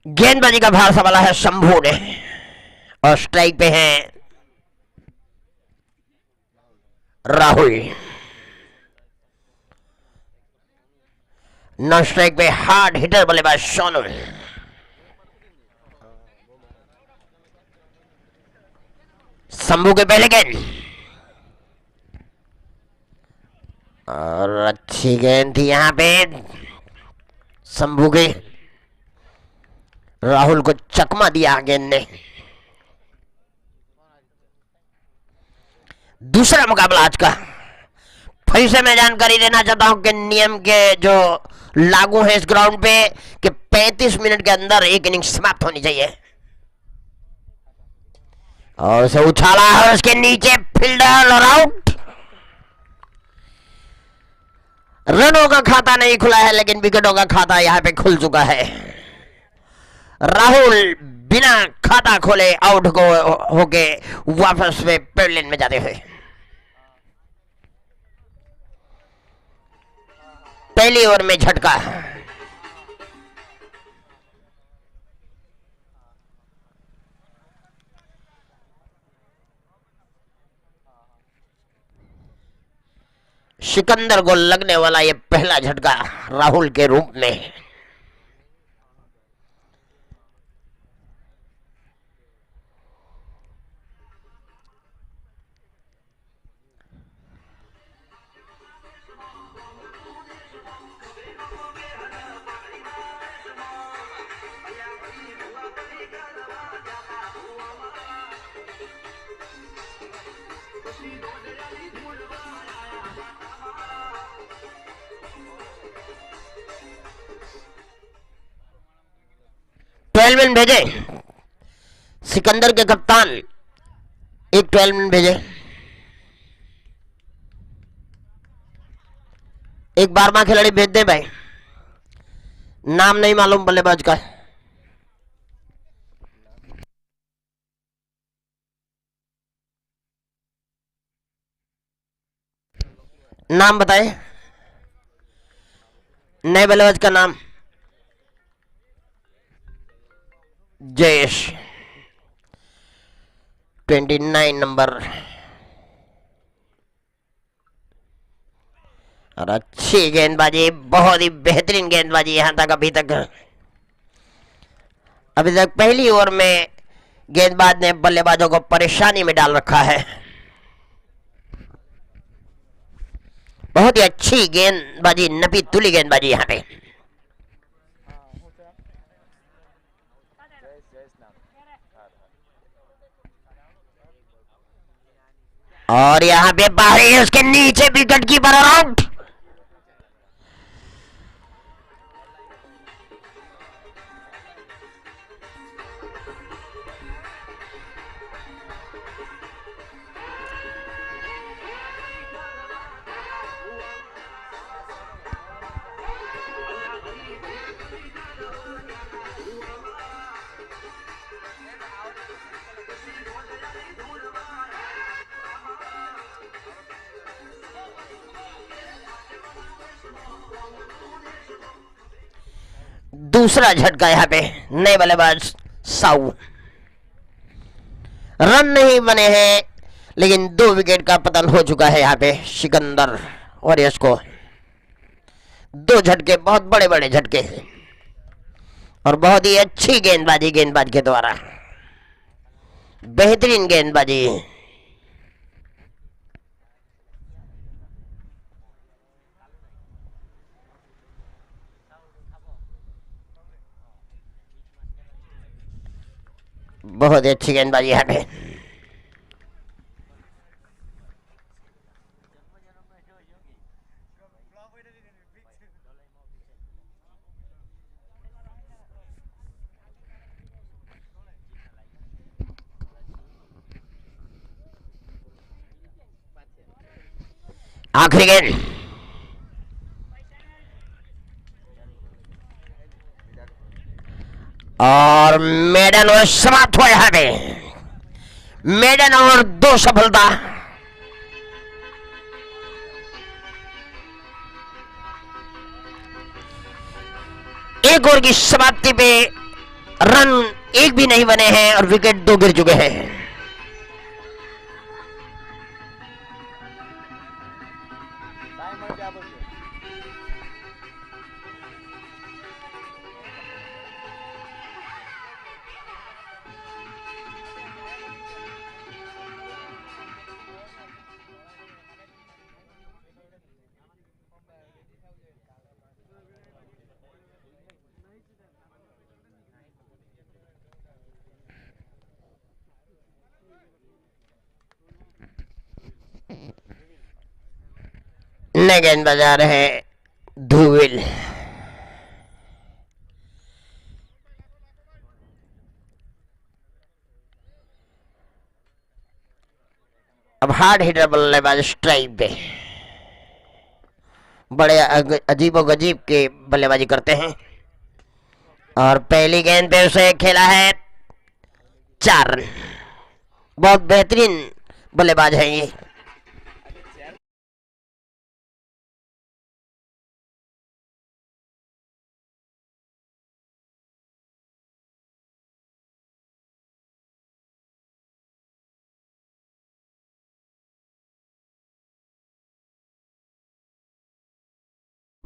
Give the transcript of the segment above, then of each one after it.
गेंदबाजी का भार संभाला है शंभू ने और स्ट्राइक पे है राहुल। नॉन स्ट्राइक पे हार्ड हिटर बल्लेबाज सोनू। शंभू के पहले गेंद और अच्छी गेंद थी यहां पे शंभू के। राहुल को चकमा दिया गेंद ने। दूसरा मुकाबला आज का। फिर से मैं जानकारी देना चाहता हूं कि नियम के जो लागू है इस ग्राउंड पे कि 35 मिनट के अंदर एक इनिंग समाप्त होनी चाहिए। और उसे उछाला है उसके नीचे फील्डर और आउट। रनों का खाता नहीं खुला है लेकिन विकेटों का खाता यहां पे खुल चुका है। राहुल बिना खाता खोले आउट को होके वापस में पेवलियन में जाते हुए। पहली ओवर में झटका। सिकंदर को लगने वाला यह पहला झटका राहुल के रूप में। ट्वेल्व रन भेजे सिकंदर के कप्तान। एक 12 रन भेजे। एक 12वां खिलाड़ी भेज दे भाई। नाम नहीं मालूम बल्लेबाज का। नाम बताए नए बल्लेबाज का नाम। जयेश 29 नंबर। और अच्छी गेंदबाजी, बहुत ही बेहतरीन गेंदबाजी यहां तक अभी तक पहली ओवर में गेंदबाज ने बल्लेबाजों को परेशानी में डाल रखा है। बहुत ही अच्छी गेंदबाजी, नपी तुली गेंदबाजी यहां पे। और यहां पे बाहरी उसके नीचे विकेट कीपर आउट। दूसरा झटका यहां पे नए बल्लेबाज साउ। रन नहीं बने हैं लेकिन 2 विकेट का पतन हो चुका है यहां पे सिकंदर वॉरियर्स को। 2 झटके, बहुत बड़े बड़े झटके और बहुत ही अच्छी गेंदबाजी गेंदबाज के द्वारा। बेहतरीन गेंदबाजी। बहुत ही अच्छी गेंदबाजी यहाँ पे। आखिरी गेंद और मेडन ओवर समाप्त हुआ यहां पे। मेडन ओवर 2 सफलता। एक ओवर की समाप्ति पे रन एक भी नहीं बने हैं और विकेट 2 गिर चुके हैं। नए गेंद बजा रहे धुविल। अब हार्ड हिटर बल्लेबाज स्ट्राइक पे बड़े अजीबो गजीब के बल्लेबाजी करते हैं और पहली गेंद पे उसे खेला है 4 रन। बहुत बेहतरीन बल्लेबाज है ये।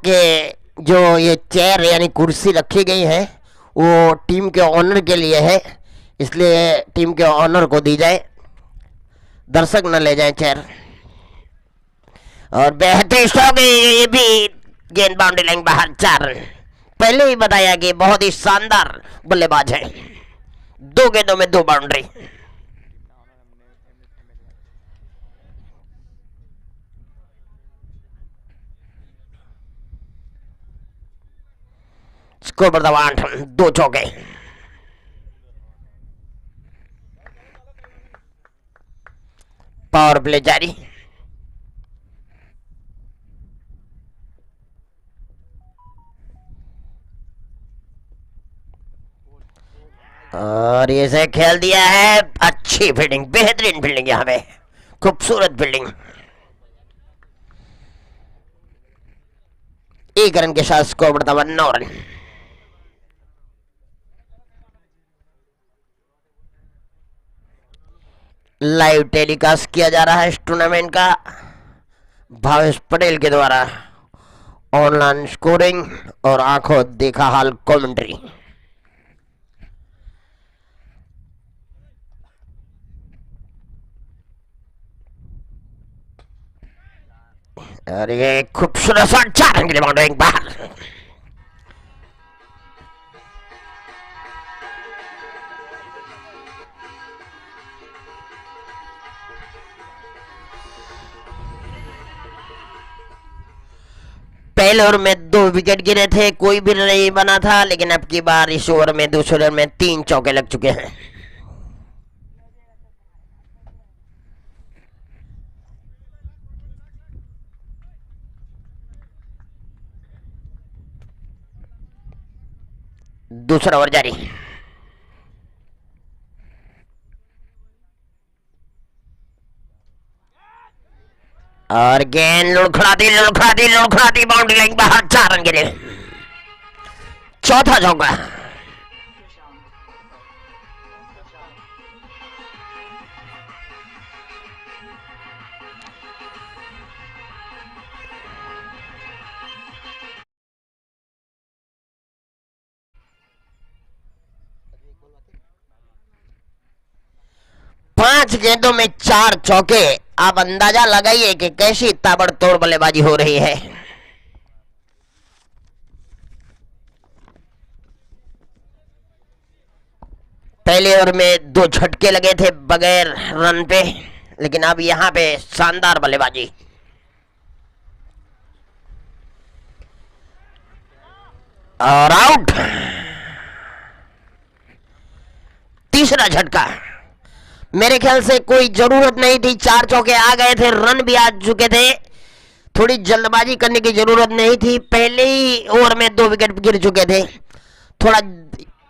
कि जो ये चेयर यानी कुर्सी रखी गई है वो टीम के ऑनर के लिए है, इसलिए टीम के ऑनर को दी जाए, दर्शक न ले जाए चेयर। और बेहतरीन स्ट्रोक, ये भी गेंद बाउंड्री लाइन बाहर, 4 रन। पहले ही बताया कि बहुत ही शानदार बल्लेबाज है, 2 गेंदों में 2 बाउंड्री। स्कोर बढ़ा 8 रन, 2 चौके। पावर प्ले जारी। और ये से खेल दिया है, अच्छी फील्डिंग, बेहतरीन फील्डिंग, यहाँ पे खूबसूरत फील्डिंग। 1 रन के साथ स्कोर बढ़ता हुआ 9 रन। लाइव टेलीकास्ट किया जा रहा है इस टूर्नामेंट का भावेश पटेल के द्वारा। ऑनलाइन स्कोरिंग और आंखों देखा हाल कमेंट्री। और ये खूबसूरत शॉट, 4 रन के लिए बाउंड्री बाहर। पहले ओवर में 2 विकेट गिरे थे, कोई भी नहीं बना था, लेकिन अब की बार इस ओवर में दूसरे ओवर में 3 चौके लग चुके हैं। दूसरा ओवर जारी। और गेंद लुढ़खड़ाती बाउंड्री लाइन बाहर, 4 रन के लिए। चौथा चौका। पांच गेंदों में 4 चौके। आप अंदाजा लगाइए कि कैसी ताबड़तोड़ बल्लेबाजी हो रही है। पहले ओवर में 2 झटके लगे थे बगैर रन पे, लेकिन अब यहां पे शानदार बल्लेबाजी। और आउट। तीसरा झटका। मेरे ख्याल से कोई जरूरत नहीं थी, 4 चौके आ गए थे, रन भी आ चुके थे, थोड़ी जल्दबाजी करने की जरूरत नहीं थी। पहले ही ओवर में 2 विकेट गिर चुके थे, थोड़ा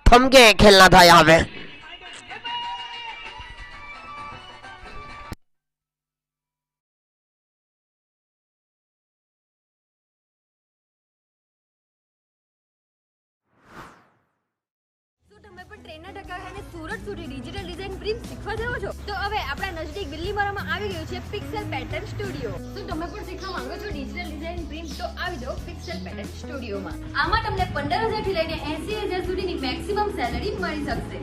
थम के खेलना था यहां पे। તમે પણ ટ્રેનના ટકા અને સુરત સુધી ડિજિટલ ડિઝાઇન પ્રિન્ટ શીખવા જાઓ છો તો હવે આપણા નજદીક વિલ્લીમોરામાં આવી ગયું છે પિક્સેલ પેટર્ન સ્ટુડિયો. તો તમે પણ શીખવા માંગો છો ડિજિટલ ડિઝાઇન પ્રિન્ટ તો આવી જાઓ પિક્સેલ પેટર્ન સ્ટુડિયોમાં. આમાં તમને 15,000 થી લઈને 80,000 સુધીની મેક્સિમમ સેલરી મળી શકશે.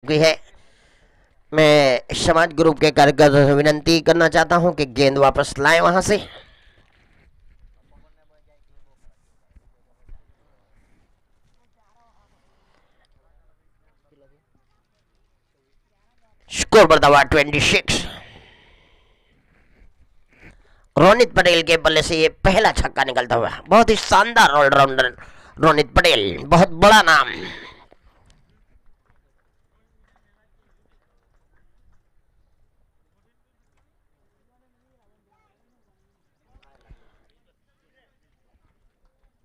है मैं समाज ग्रुप के कार्यकर्ताओं से विनती करना चाहता हूं कि गेंद वापस लाएं वहां से. स्कोर बढ़ता हुआ 26. रोनित पटेल के बल्ले से ये पहला छक्का निकलता हुआ. बहुत ही शानदार ऑलराउंडर रोनित पटेल, बहुत बड़ा नाम.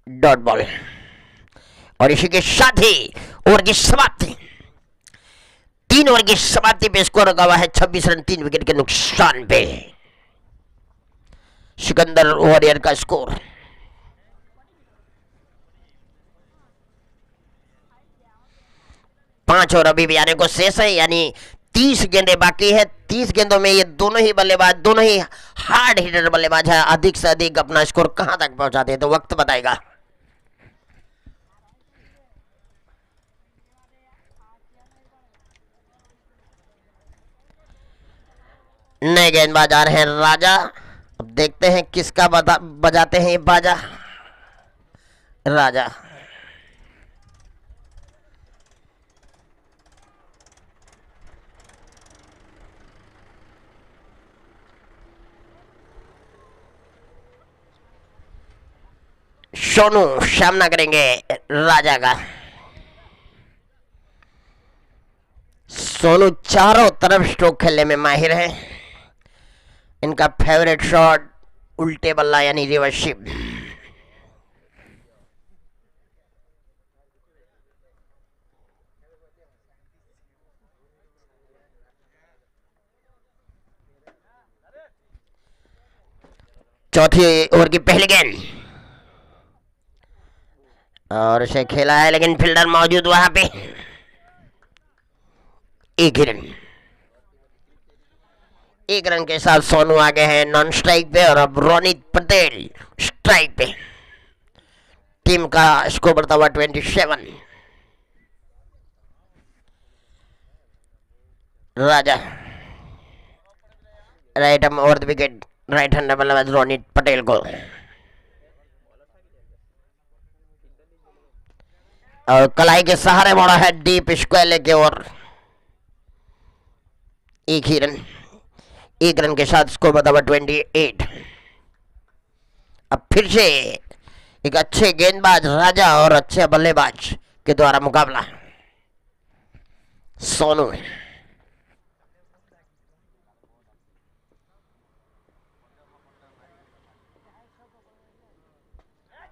डॉट बॉल और इसी के साथ ही ओवर की समाप्ति. 3 ओवर की समाप्ति पे स्कोर रखा हुआ है 26 रन 3 विकेट के नुकसान पे. सिकंदर वॉरियर का स्कोर. पांच ओवर अभी भी आने को शेष है, यानी 30 गेंदें बाकी है. 30 गेंदों में ये दोनों ही बल्लेबाज, दोनों ही हार्ड हिटर बल्लेबाज है, अधिक से अधिक अपना स्कोर कहां तक पहुंचाते हैं तो वक्त बताएगा. नए गेंदबाज आ रहे हैं राजा। अब देखते हैं किसका बजाते हैं ये बाजा। राजा सोनू सामना करेंगे राजा का। सोनू चारों तरफ स्ट्रोक खेलने में माहिर है। इनका फेवरेट शॉट उल्टे बल्ला यानी रिवर्स शिप। चौथी ओवर की पहली गेंद और उसे खेला है, लेकिन फील्डर मौजूद वहां पे। एक ही रन, एक रन के साथ सोनू आगे हैं नॉन स्ट्राइक पे। और अब रोनित पटेल स्ट्राइक पे। टीम का स्कोर बढ़ता हुआ 27। Raja right arm over the wicket, right hand बल्लेबाज रोनित पटेल को। और कलाई के सहारे मोड़ा है डीप स्क्वायर लेके। और एक ही रन, एक रन के साथ स्कोर बढ़ता हुआ 28। अब फिर से एक अच्छे गेंदबाज राजा और अच्छे बल्लेबाज के द्वारा मुकाबला। सोनू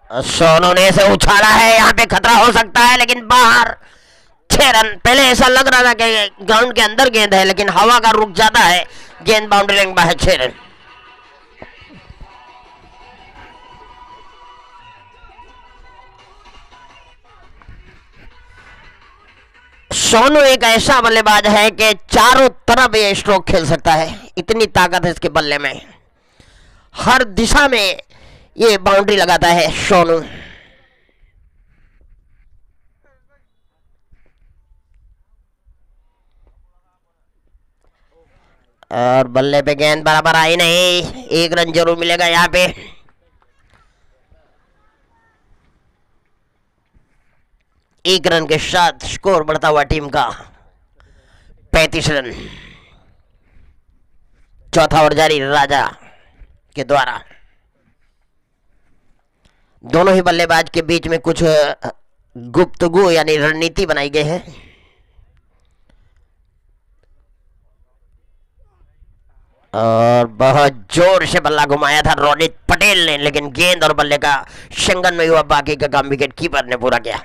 सोनू ने इसे उछाला है, यहाँ पे खतरा हो सकता है, लेकिन बाहर। 6 रन। पहले ऐसा लग रहा था कि ग्राउंड के अंदर गेंद है, लेकिन हवा का रुख जाता है, गेंद बाउंड्री लाइन बाहर। 6 रन। सोनू एक ऐसा बल्लेबाज है कि चारों तरफ ये स्ट्रोक खेल सकता है। इतनी ताकत है इसके बल्ले में, हर दिशा में ये बाउंड्री लगाता है सोनू। और बल्ले पे गेंद बराबर आई नहीं, एक रन जरूर मिलेगा यहाँ पे। एक रन के साथ स्कोर बढ़ता हुआ टीम का 35 रन। चौथा ओवर जारी राजा के द्वारा। दोनों ही बल्लेबाज के बीच में कुछ गुप्तगू यानी रणनीति बनाई गई है। और बहुत जोर से बल्ला घुमाया था रोनित पटेल ने, लेकिन गेंद और बल्ले का संगन में हुआ, बाकी का काम विकेट कीपर ने पूरा किया।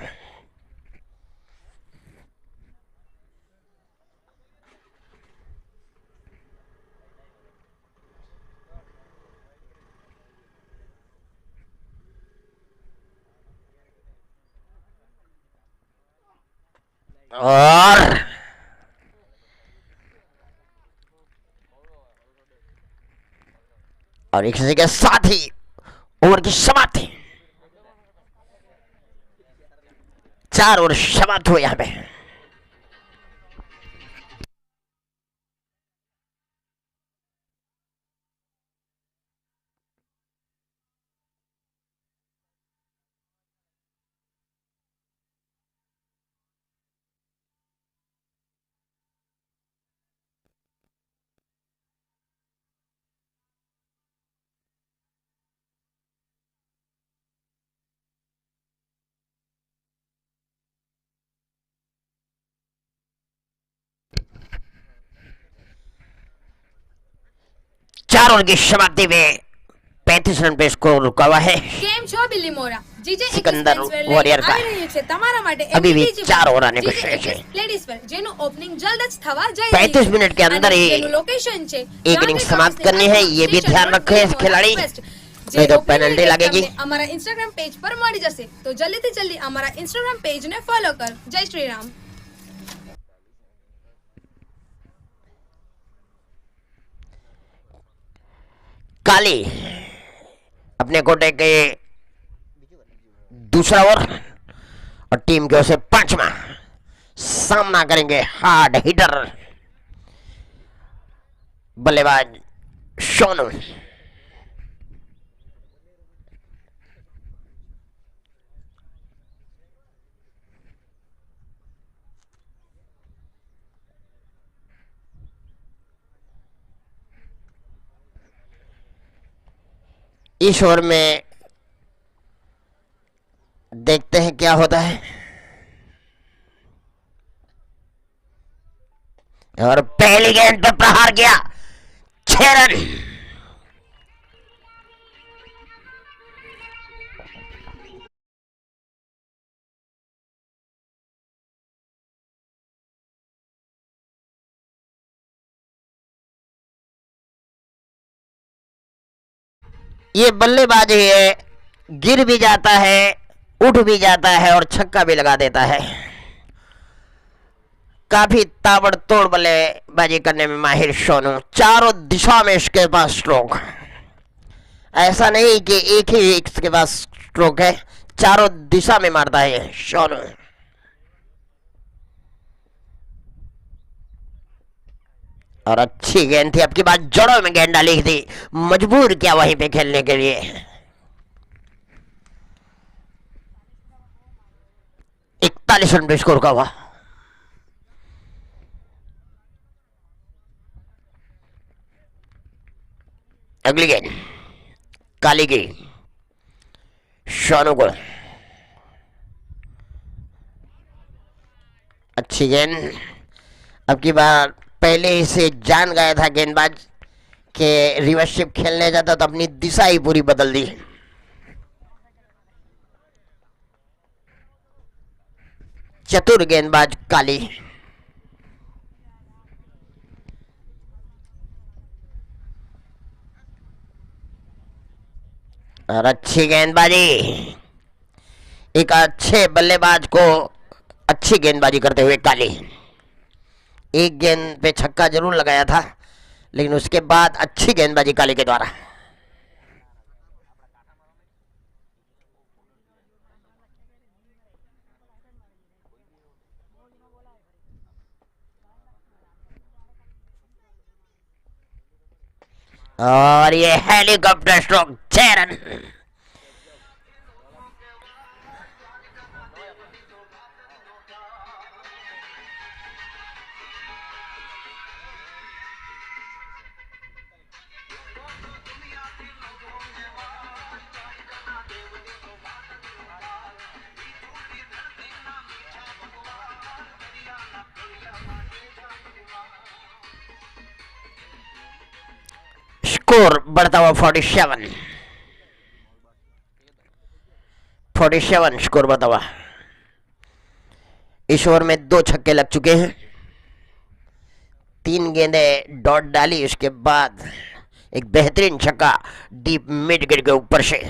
और इसी के साथ ही ओवर की समाप्ति। 4 ओवर समाप्त हुए यहां पे। चार ओवर की समाप्ति में 35 रन पे स्कोर रुका हुआ है। કેમ છો બિલ્લી મોરા? જીજે સિકંદર વોરિયર का તમારા માટે अभी भी 4 ओवर आने को शेष है। લેડીઝ વેર જેનું ઓપનિંગ જલ્દ જ થવા જઈ 35 मिनट के अंदर ही લોકેશન છે एक इनिंग समाप्त करनी है, ये भी ध्यान रखे खिलाड़ी, नहीं तो पेनल्टी लगेगी। અમારા ઇન્સ્ટાગ્રામ પેજ પર મળી જશે, તો જલ્દીથી જલ્દી અમારા ઇન્સ્ટાગ્રામ પેજ ને ફોલો કર। જય શ્રી રામ। काली अपने कोटे के दूसरा ओवर और टीम की ओर से 5वां सामना करेंगे हार्ड हिटर बल्लेबाज सोनू। इस ओवर में देखते हैं क्या होता है। और पहली गेंद पर प्रहार किया, 6 रन। ये बल्लेबाजी है, गिर भी जाता है, उठ भी जाता है और छक्का भी लगा देता है। काफी ताबड़तोड़ बल्लेबाजी करने में माहिर सोनू। चारों दिशा में इसके पास स्ट्रोक। ऐसा नहीं कि एक ही इसके पास स्ट्रोक है, चारों दिशा में मारता है सोनू। और अच्छी गेंद थी, अब की बात जड़ों में गेंद डाली थी, मजबूर किया वहीं पे खेलने के लिए। इकतालीस रन पे स्कोर का हुआ। अगली गेंद काली की, सोनू को। अच्छी गेंद। अब की बार पहले ही से जान गया था गेंदबाज के रिवर्सशिप खेलने जाता तो अपनी दिशा ही पूरी बदल दी। चतुर गेंदबाज काली। और अच्छी गेंदबाजी, एक अच्छे बल्लेबाज को अच्छी गेंदबाजी करते हुए काली। एक गेंद पे छक्का जरूर लगाया था, लेकिन उसके बाद अच्छी गेंदबाजी काली के द्वारा। और ये हेलीकॉप्टर स्ट्रोक, 6 रन। स्कोर बढ़ता हुआ 47 स्कोर बढ़ता हुआ। इस ओवर में 2 छक्के लग चुके हैं, 3 गेंदें डॉट डाली, उसके बाद एक बेहतरीन छक्का डीप मिड गिर के ऊपर से।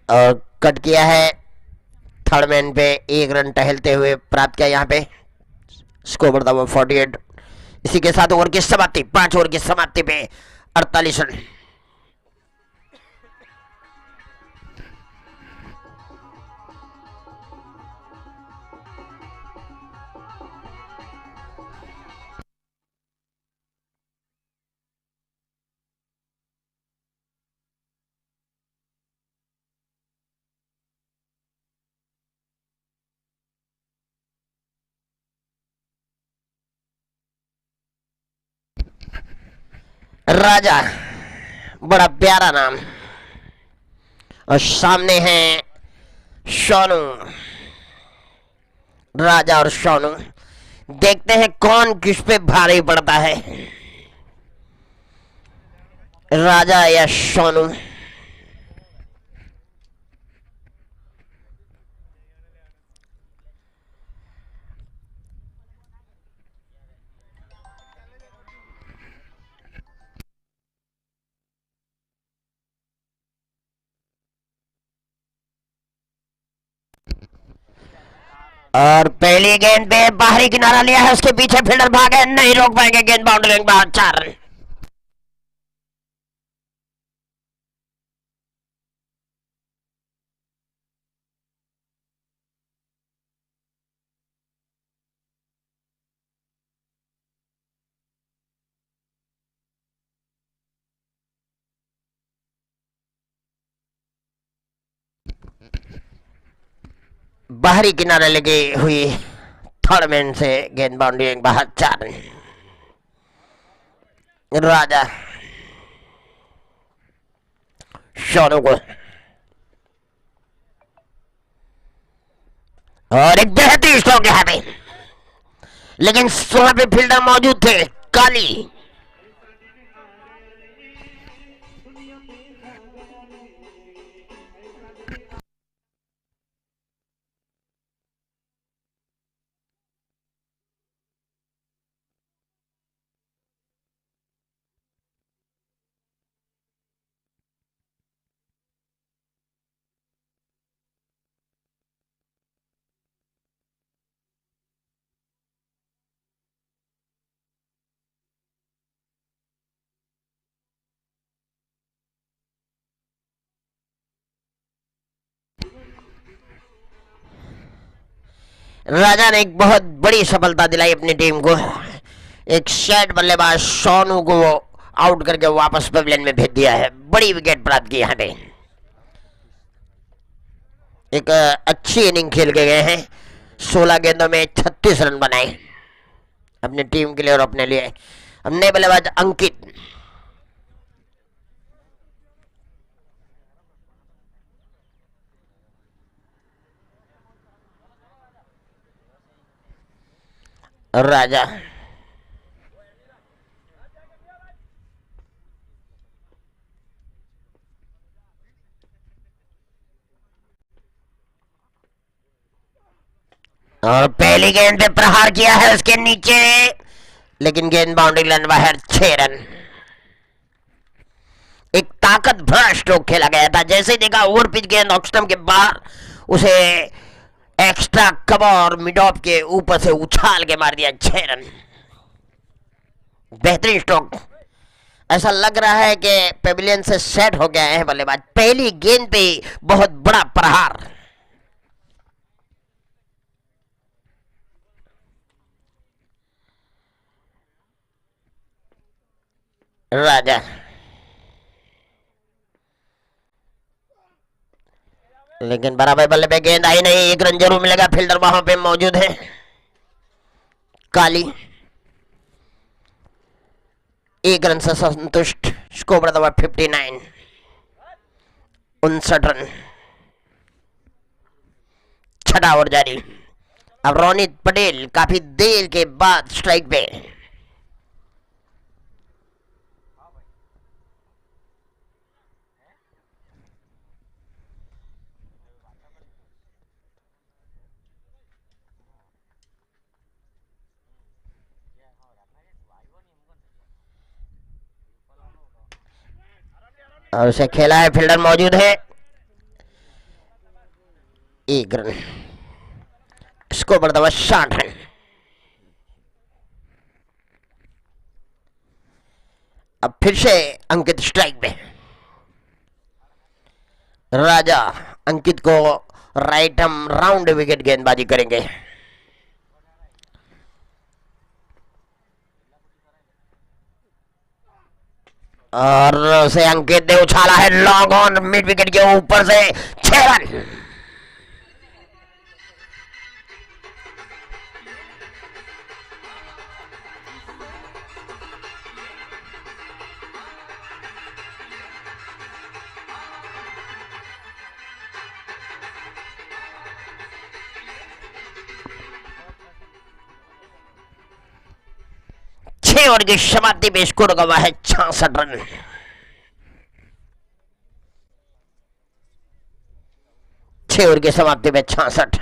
और कट किया है, थर्ड मैन पे 1 रन टहलते हुए प्राप्त किया यहाँ पे। स्कोर बढ़ता हुआ 48। इसी के साथ ओवर की समाप्ति, 5 ओवर की समाप्ति पे 48 रन। राजा, बड़ा प्यारा नाम। और सामने है सोनू। राजा और सोनू, देखते हैं कौन किस पे भारी पड़ता है, राजा या सोनू। और पहली गेंद पे बाहरी किनारा लिया है, उसके पीछे फील्डर भागे, नहीं रोक पाएंगे, गेंद बाउंड्री के बाहर, 4 रन। बाहरी किनारे लगी हुई थर्ड मैन से गेंद बाउंड्री एक बाहर 4 रन। राजा शोनू को और एक बेहतरीन स्ट्रोक यहाँ पे, लेकिन वहां पे फील्डर मौजूद थे काली। राजा ने एक बहुत बड़ी सफलता दिलाई अपनी टीम को। एक सेट बल्लेबाज सोनू को आउट करके वापस पवेलियन में भेज दिया है। बड़ी विकेट प्राप्त की यहाँ पे। एक अच्छी इनिंग खेल के गए हैं। 16 गेंदों में 36 रन बनाए अपनी टीम के लिए और अपने लिए। अब नए बल्लेबाज अंकित। राजा और पहली गेंद पे प्रहार किया है उसके नीचे, लेकिन गेंद बाउंड्री लाइन बाहर 6 रन। एक ताकत भरा स्ट्रोक खेला गया था। जैसे ही देखा ओवर पिच गेंद ऑफ स्टंप के बाहर, उसे एक्स्ट्रा कवर और मिड ऑफ के ऊपर से उछाल के मार दिया 6 रन। बेहतरीन स्ट्रोक। ऐसा लग रहा है कि पेविलियन से सेट हो गया है बल्लेबाज। पहली गेंद पे बहुत बड़ा प्रहार। राजा लेकिन बराबर बल्ले पे गेंद आई नहीं। 1 रन जरूर मिलेगा। फील्डर वहां पे मौजूद है काली। 1 रन से संतुष्ट। स्कोर बढ़ा हुआ 59। 59 रन। छठा ओवर जारी। अब रोनित पटेल काफी देर के बाद स्ट्राइक पे। और उसे खेला है। फील्डर मौजूद है। 1 रन। स्कोर बढ़ता हुआ 60 रन। अब फिर से अंकित स्ट्राइक पे। राजा अंकित को राइट हम राउंड विकेट गेंदबाजी करेंगे। और उसे अंकित ने उछाला है लॉन्ग ऑन मिड विकेट के ऊपर से 6 रन। ओवर की समाप्ति में स्कोर गवा है 66 रन। ओवर की समाप्ति में 66।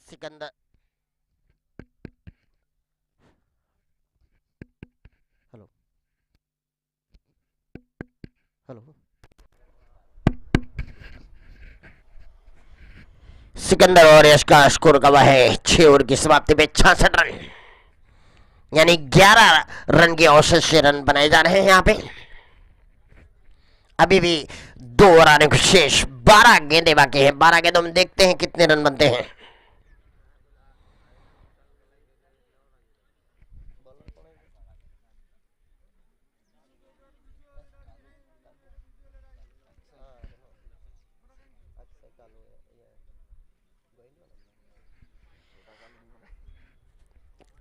सिकंदर हेलो हेलो सिकंदर और इसका स्कोर गवा है 6 ओवर की समाप्ति में 66 रन। यानी 11 रन के औसत से रन बनाए जा रहे हैं यहाँ पे। अभी भी 2 ओवर आने को शेष। 12 गेंदे बाकी हैं। 12 गेंदों में देखते हैं कितने रन बनते हैं।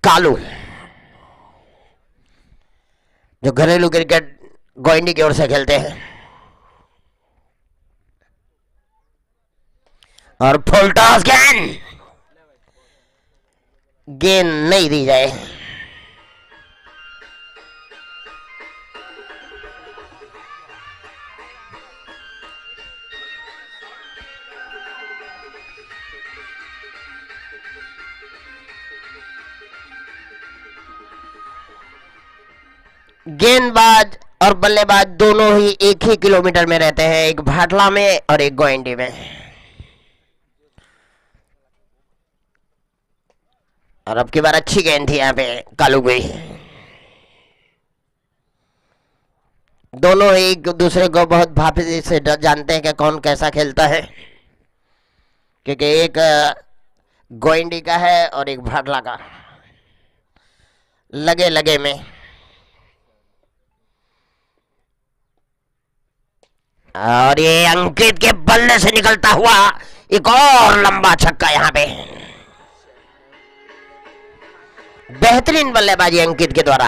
कालू, जो घरेलू क्रिकेट गोइंडी की ओर से खेलते हैं। और फुल टॉस गेंद, गेंद नहीं दी जाए। गेंदबाज और बल्लेबाज दोनों ही एक ही किलोमीटर में रहते हैं, एक भाटला में और एक गोइंडी में। और अब की बार अच्छी गेंद थी यहाँ पे कालू गई। दोनों एक दूसरे को बहुत भापी से जानते हैं कि कौन कैसा खेलता है, क्योंकि एक गोइंडी का है और एक भाटला का। लगे लगे में और ये अंकित के बल्ले से निकलता हुआ एक और लंबा छक्का यहां पे। बेहतरीन बल्लेबाजी अंकित के द्वारा।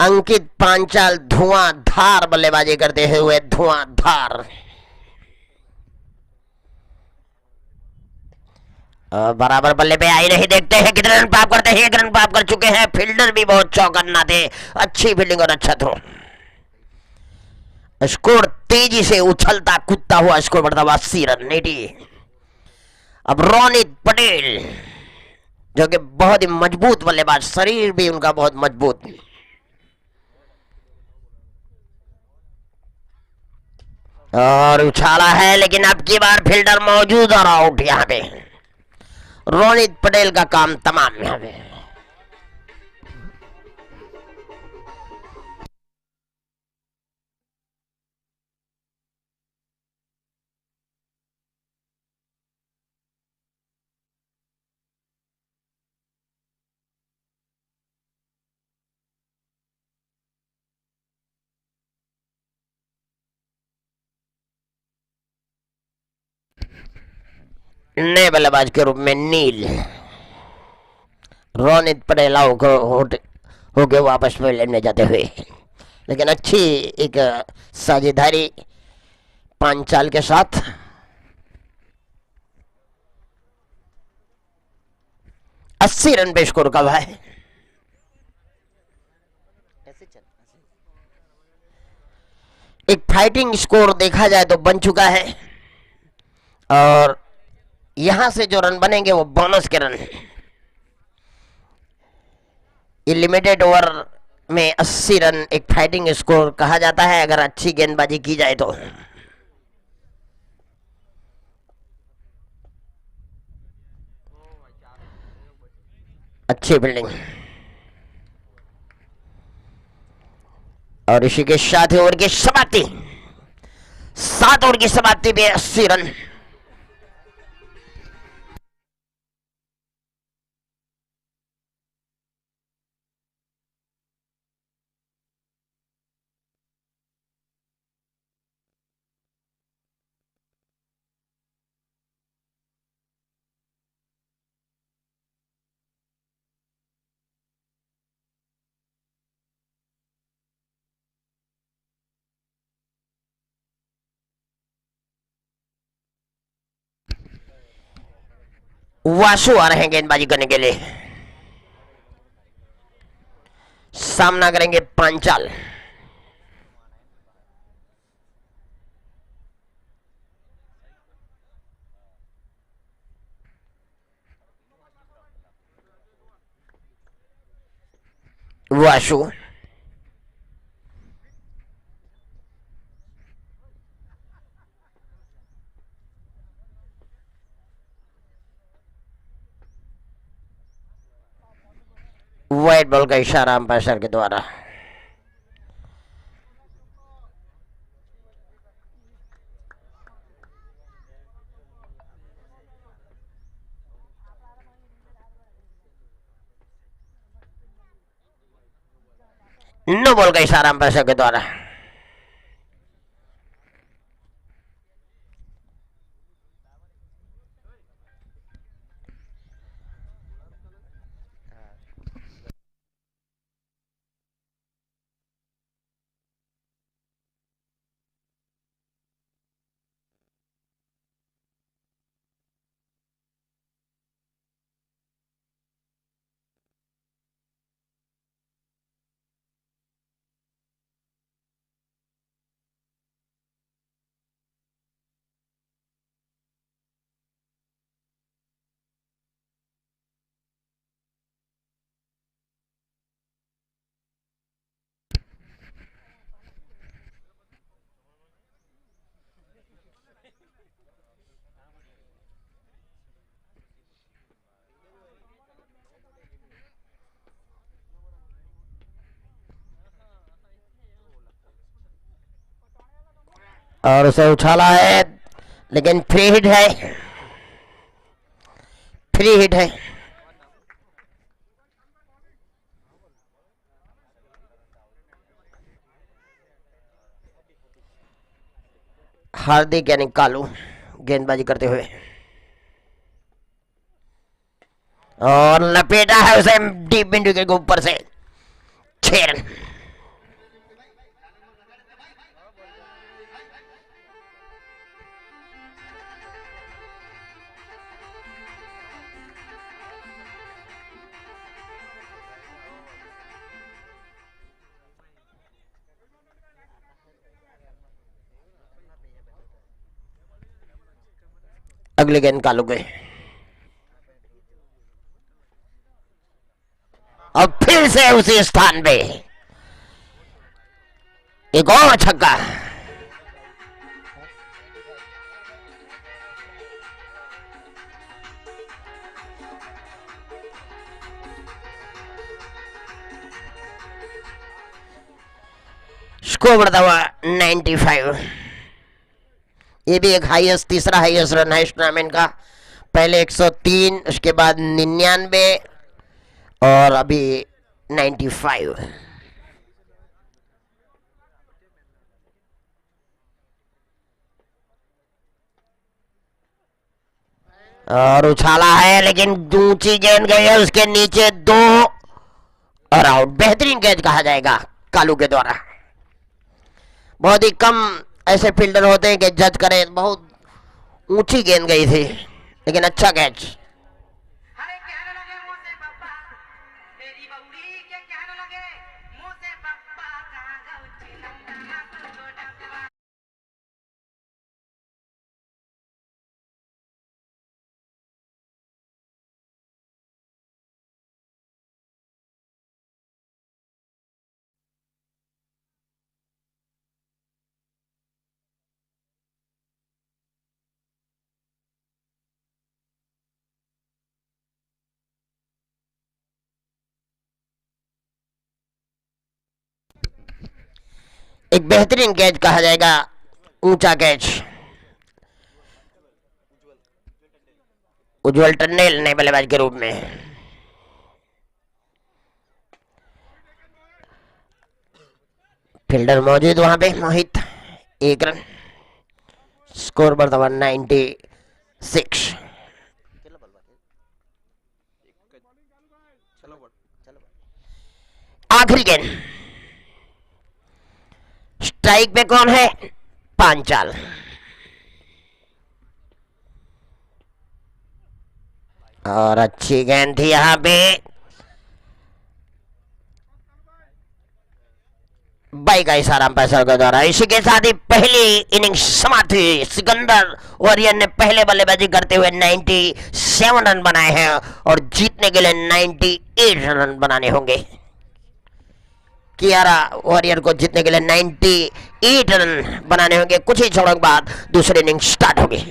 अंकित पांचाल धुआंधार बल्लेबाजी करते हुए धुआंधार। बराबर बल्ले पे आई नहीं, देखते हैं कितने रन पाप करते हैं। 1 रन पाप कर चुके हैं। फील्डर भी बहुत चौकन्ना थे, अच्छी फील्डिंग और अच्छा थ्रो। स्कोर तेजी से उछलता कूदता हुआ स्कोर बढ़ता हुआ 80 रन 80। अब रोनित पटेल, जो कि बहुत ही मजबूत बल्लेबाज, शरीर भी उनका बहुत मजबूत। और उछाला है, लेकिन अब की बार फील्डर मौजूद और आउट। यहां पे रोनित पटेल का काम तमाम यहां पे। नए बल्लेबाज के रूप में नील रोनित पटेल होके वापस फील्ड में जाते हुए, लेकिन अच्छी एक साझेदारी पांचाल के साथ। अस्सी रन पे स्कोर कब है। एक फाइटिंग स्कोर देखा जाए तो बन चुका है, और यहां से जो रन बनेंगे वो बोनस के रन। लिमिटेड ओवर में 80 रन एक फाइटिंग स्कोर कहा जाता है, अगर अच्छी गेंदबाजी की जाए तो। अच्छी फील्डिंग, और इसी के साथ ओवर की समाप्ति। 7 ओवर की समाप्ति पे 80 रन। वासु आ रहे हैं गेंदबाजी करने के लिए। सामना करेंगे पांचाल। वासु व्हाइट बॉल का इशारा अंपायर के द्वारा। नो बॉल का इशारा अंपायर के द्वारा। और उसे उछाला है, लेकिन फ्री हिट है, फ्री हिट है। हार्दिक यानी कालू गेंदबाजी करते हुए, और लपेटा है उसे डीप बिंदु के ऊपर से, 6 रन। अगले गेंद कालू के, और फिर से उसी स्थान पे एक और छक्का। स्कोर बढ़ता हुआ 95। ये भी एक हाईएस्ट, तीसरा हाईएस्ट रन है इस टूर्नामेंट का। पहले 103, उसके बाद 99 और अभी 95। और उछाला है, लेकिन ऊंची गेंद गई है उसके नीचे, 2 और आउट। बेहतरीन कैच कहा जाएगा कालू के द्वारा। बहुत ही कम ऐसे फील्डर होते हैं कि जज करें, बहुत ऊंची गेंद गई थी, लेकिन अच्छा कैच। अरे कहने लगे मुंह से पप्पा तेरी बउड़ी के कहने लगे मुंह से पप्पा कहाँ गौ चिलंगा तुझको डब्बा। एक बेहतरीन कैच कहा जाएगा, ऊंचा कैच। उज्जवल टंडेल नए बल्लेबाज के रूप में। फील्डर मौजूद वहां पे, मोहित, 1 रन। स्कोर बढ़ता हुआ 96। आखिरी गेंद, स्ट्राइक पे कौन है? पांचाल। और अच्छी गेंद थी यहाँ पे, बाई का इशारा अंपायर के द्वारा। इसी के साथ ही पहली इनिंग्स समाप्त हुई। सिकंदर वॉरियर ने पहले बल्लेबाजी करते हुए 97 रन बनाए हैं, और जीतने के लिए 98 रन बनाने होंगे। कियारा वॉरियर को जीतने के लिए 98 रन बनाने होंगे। कुछ ही क्षणों के बाद दूसरी इनिंग स्टार्ट होगी।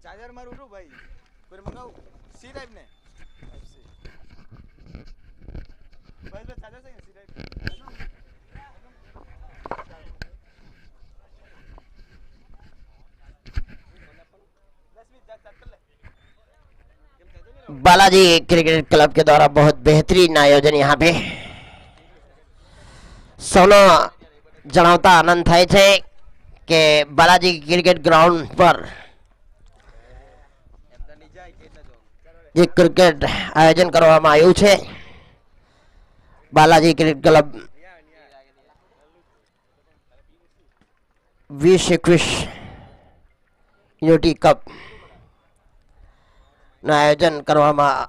ચાર્જર મારું ઉઠું ભાઈ કોઈ મંગાવું સી ટાઈપ ને ભાઈ તો ચાર્જર છે સી ટાઈપ 10 મિનિટ ચાર્જ કર લે बालाजी क्रिकेट क्लब के द्वारा बहुत बेहतरीन आयोजन यहाँ पे સૌનો જણાવતા આનંદ થાય છે કે બાલાજી ક્રિકેટ ગ્રાઉન્ડ પર જે ક્રિકેટ આયોજન કરવામાં આવ્યું છે Balaji cricket club 2021 unity cup નું આયોજન કરવામાં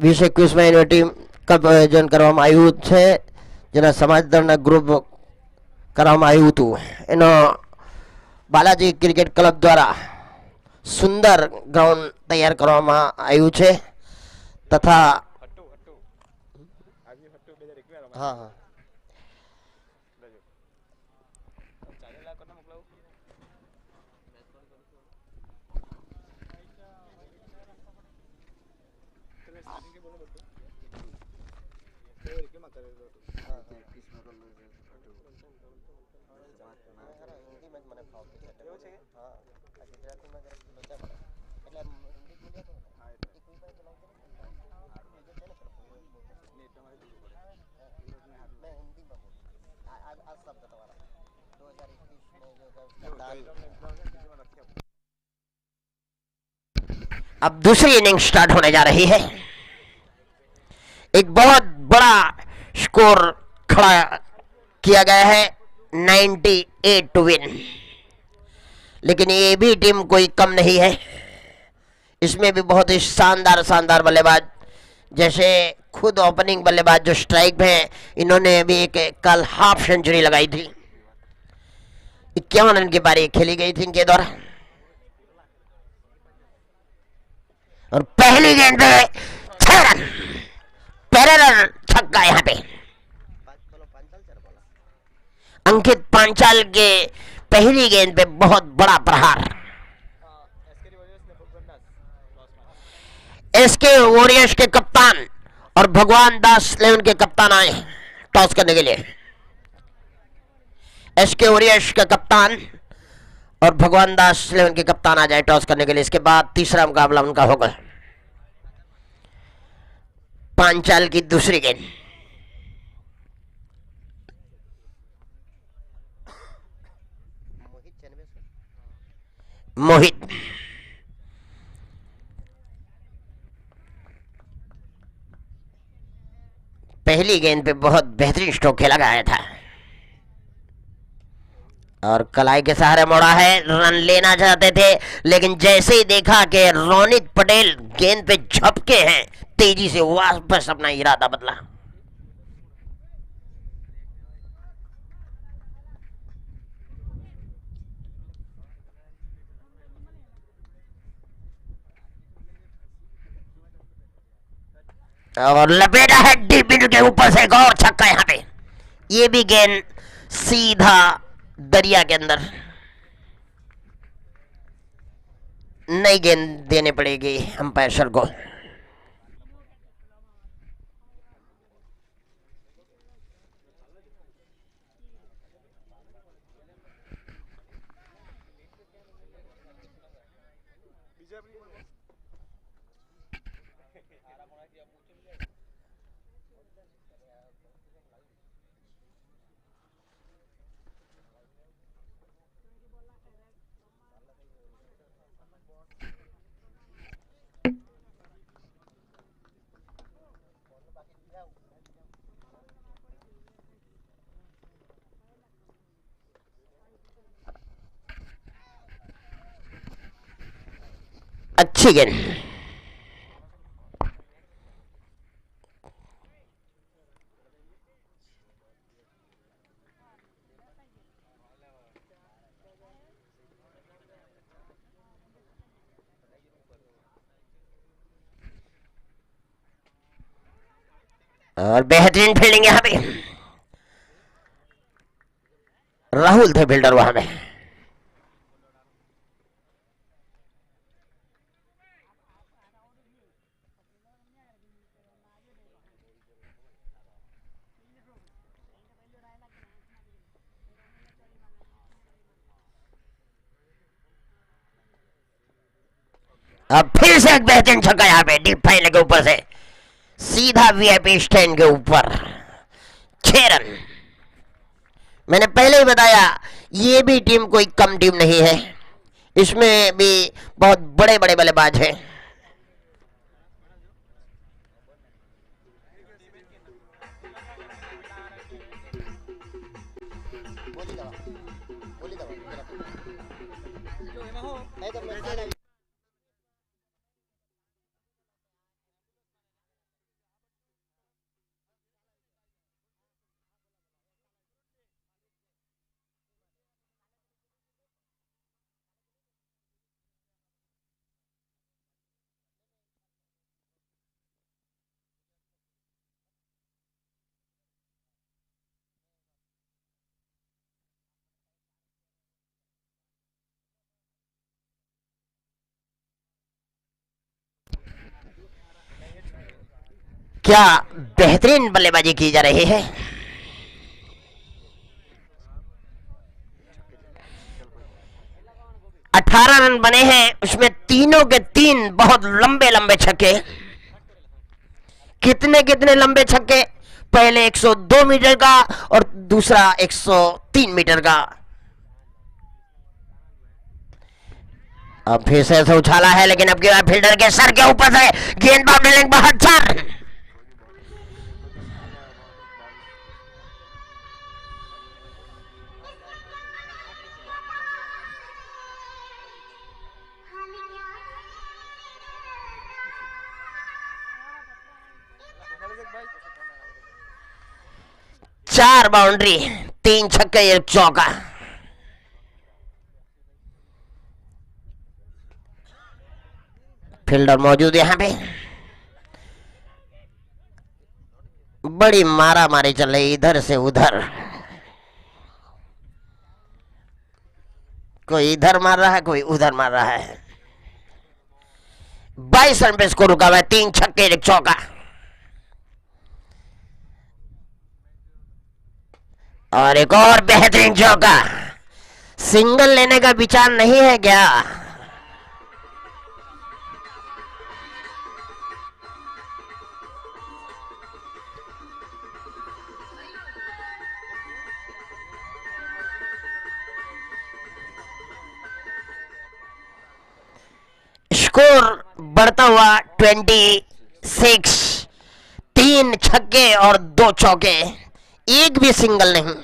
2021 યુનિટી કપ આયોજન કરવામાં આવ્યું છે જેના સમાજદળના ગ્રુપ કરવામાં આવ્યું હતું એનો બાલાજી ક્રિકેટ ક્લબ દ્વારા સુંદર ગ્રાઉન્ડ તૈયાર કરવામાં આવ્યું છે તથા હા હા अब दूसरी इनिंग स्टार्ट होने जा रही है एक बहुत बड़ा स्कोर खड़ा किया गया है 98 टू विन लेकिन ये भी टीम कोई कम नहीं है इसमें भी बहुत ही शानदार शानदार बल्लेबाज जैसे खुद ओपनिंग बल्लेबाज जो स्ट्राइक में है इन्होंने अभी एक कल हाफ सेंचुरी लगाई थी 51 रन की पारी खेली गई थी इनके द्वारा और पहली गेंद पे 6 रन पैरेलल छक्का यहाँ पे अंकित पांचाल के पहली गेंद पे बहुत बड़ा प्रहार एसके वॉरियर्स के कप्तान और भगवान दास 11 के कप्तान आए टॉस करने के लिए एसके वॉरियर्स के कप्तान और भगवान दास 11 के कप्तान आ जाए टॉस करने के लिए इसके बाद तीसरा मुकाबला उनका होगा पांचाल की दूसरी गेंद मोहित पहली गेंद पे बहुत बेहतरीन स्ट्रोक खेला गया था और कलाई के सहारे मोड़ा है रन लेना चाहते थे लेकिन जैसे ही देखा कि रोनित पटेल गेंद पे झपके हैं तेजी से वापस अपना इरादा बदला और लपेटा है डीप इंटू के ऊपर से एक और छक्का यहाँ पे ये भी गेंद सीधा दरिया के अंदर नई गेंद देने पड़ेगी अंपायर सर को अच्छी गेंद और बेहतरीन फील्डिंग यहाँ पे राहुल थे फील्डर वहां में। अब फिर से एक बेहतरीन छक्का यहाँ पे डीप फाइनल के ऊपर से सीधा वीआईपी स्टैंड के ऊपर 6 रन। मैंने पहले ही बताया ये भी टीम कोई कम टीम नहीं है, इसमें भी बहुत बड़े बड़े बल्लेबाज हैं। क्या बेहतरीन बल्लेबाजी की जा रही है। अठारह रन बने हैं, उसमें तीनों के तीन बहुत लंबे लंबे छक्के। कितने कितने लंबे छक्के, पहले 102 मीटर का और दूसरा 103 मीटर का। अब फिर से उछाला है, लेकिन अब की बार फील्डर के सर के ऊपर से गेंद बाउंड्री बहुत 4 रन। चार बाउंड्री, 3 छक्के 1 चौका। फील्डर मौजूद यहां पे, बड़ी मारा मारी चल रही इधर से उधर। कोई इधर मार रहा है, कोई उधर मार रहा है। 22 रन पे स्कोर रुका हुआ है, 3 छक्के 1 चौका। और एक और बेहतरीन चौका। सिंगल लेने का विचार नहीं है क्या? स्कोर बढ़ता हुआ 26। 3 छक्के और 2 चौके, एक भी सिंगल नहीं।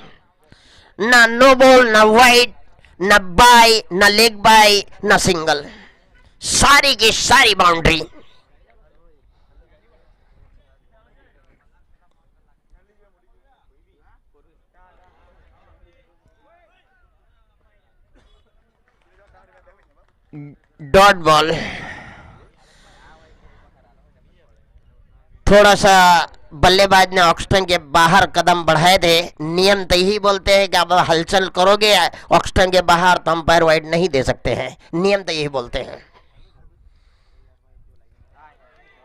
ना नो बॉल, ना वाइड, ना बाय, ना लेग बाय, ना सिंगल। सारी की सारी बाउंड्री। Dot ball. थोड़ा सा बल्लेबाज ने ऑक्स्टन के बाहर कदम बढ़ाए थे। नियम तो यही बोलते हैं कि अब हलचल करोगे ऑक्स्टन के बाहर तो अंपायर वाइड नहीं दे सकते हैं, नियम तो यही बोलते हैं।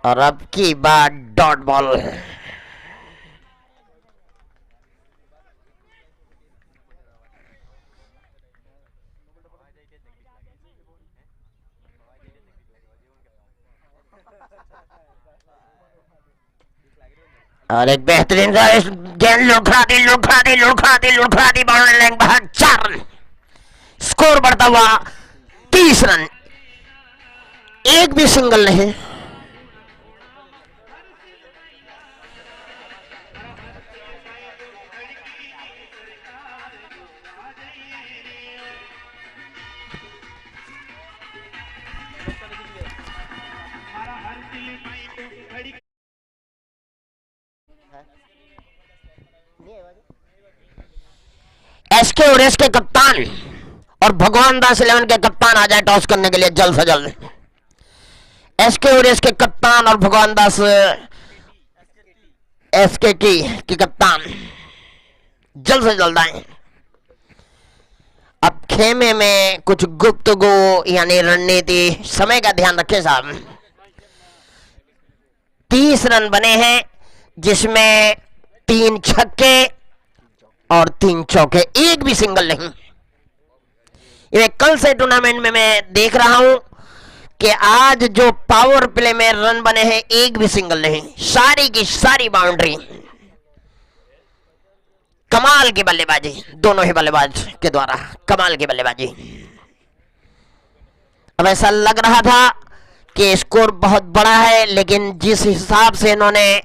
और अब की बात डॉट बॉल। और एक बेहतरीन गेंद लुढ़खड़ाती बाउंड्री लाइन बाहर 4 रन। स्कोर बढ़ता हुआ 30 रन, एक भी सिंगल नहीं। एसके ओरेस के कप्तान और भगवान दास 11 के कप्तान आ जाए टॉस करने के लिए जल्द से जल्द। एसके ओरेस के कप्तान और भगवान दास एसके की कप्तान जल्द से जल्द आए। अब खेमे में कुछ गुप्तगू यानी रणनीति, समय का ध्यान रखें साहब। 30 रन बने हैं जिसमें 3 छक्के और 3 चौके, एक भी सिंगल नहीं। ये कल से टूर्नामेंट में मैं देख रहा हूं कि आज जो पावर प्ले में रन बने हैं एक भी सिंगल नहीं, सारी की सारी बाउंड्री। कमाल की बल्लेबाजी दोनों ही बल्लेबाज के द्वारा, कमाल की बल्लेबाजी। अब ऐसा लग रहा था कि स्कोर बहुत बड़ा है, लेकिन जिस हिसाब से इन्होंने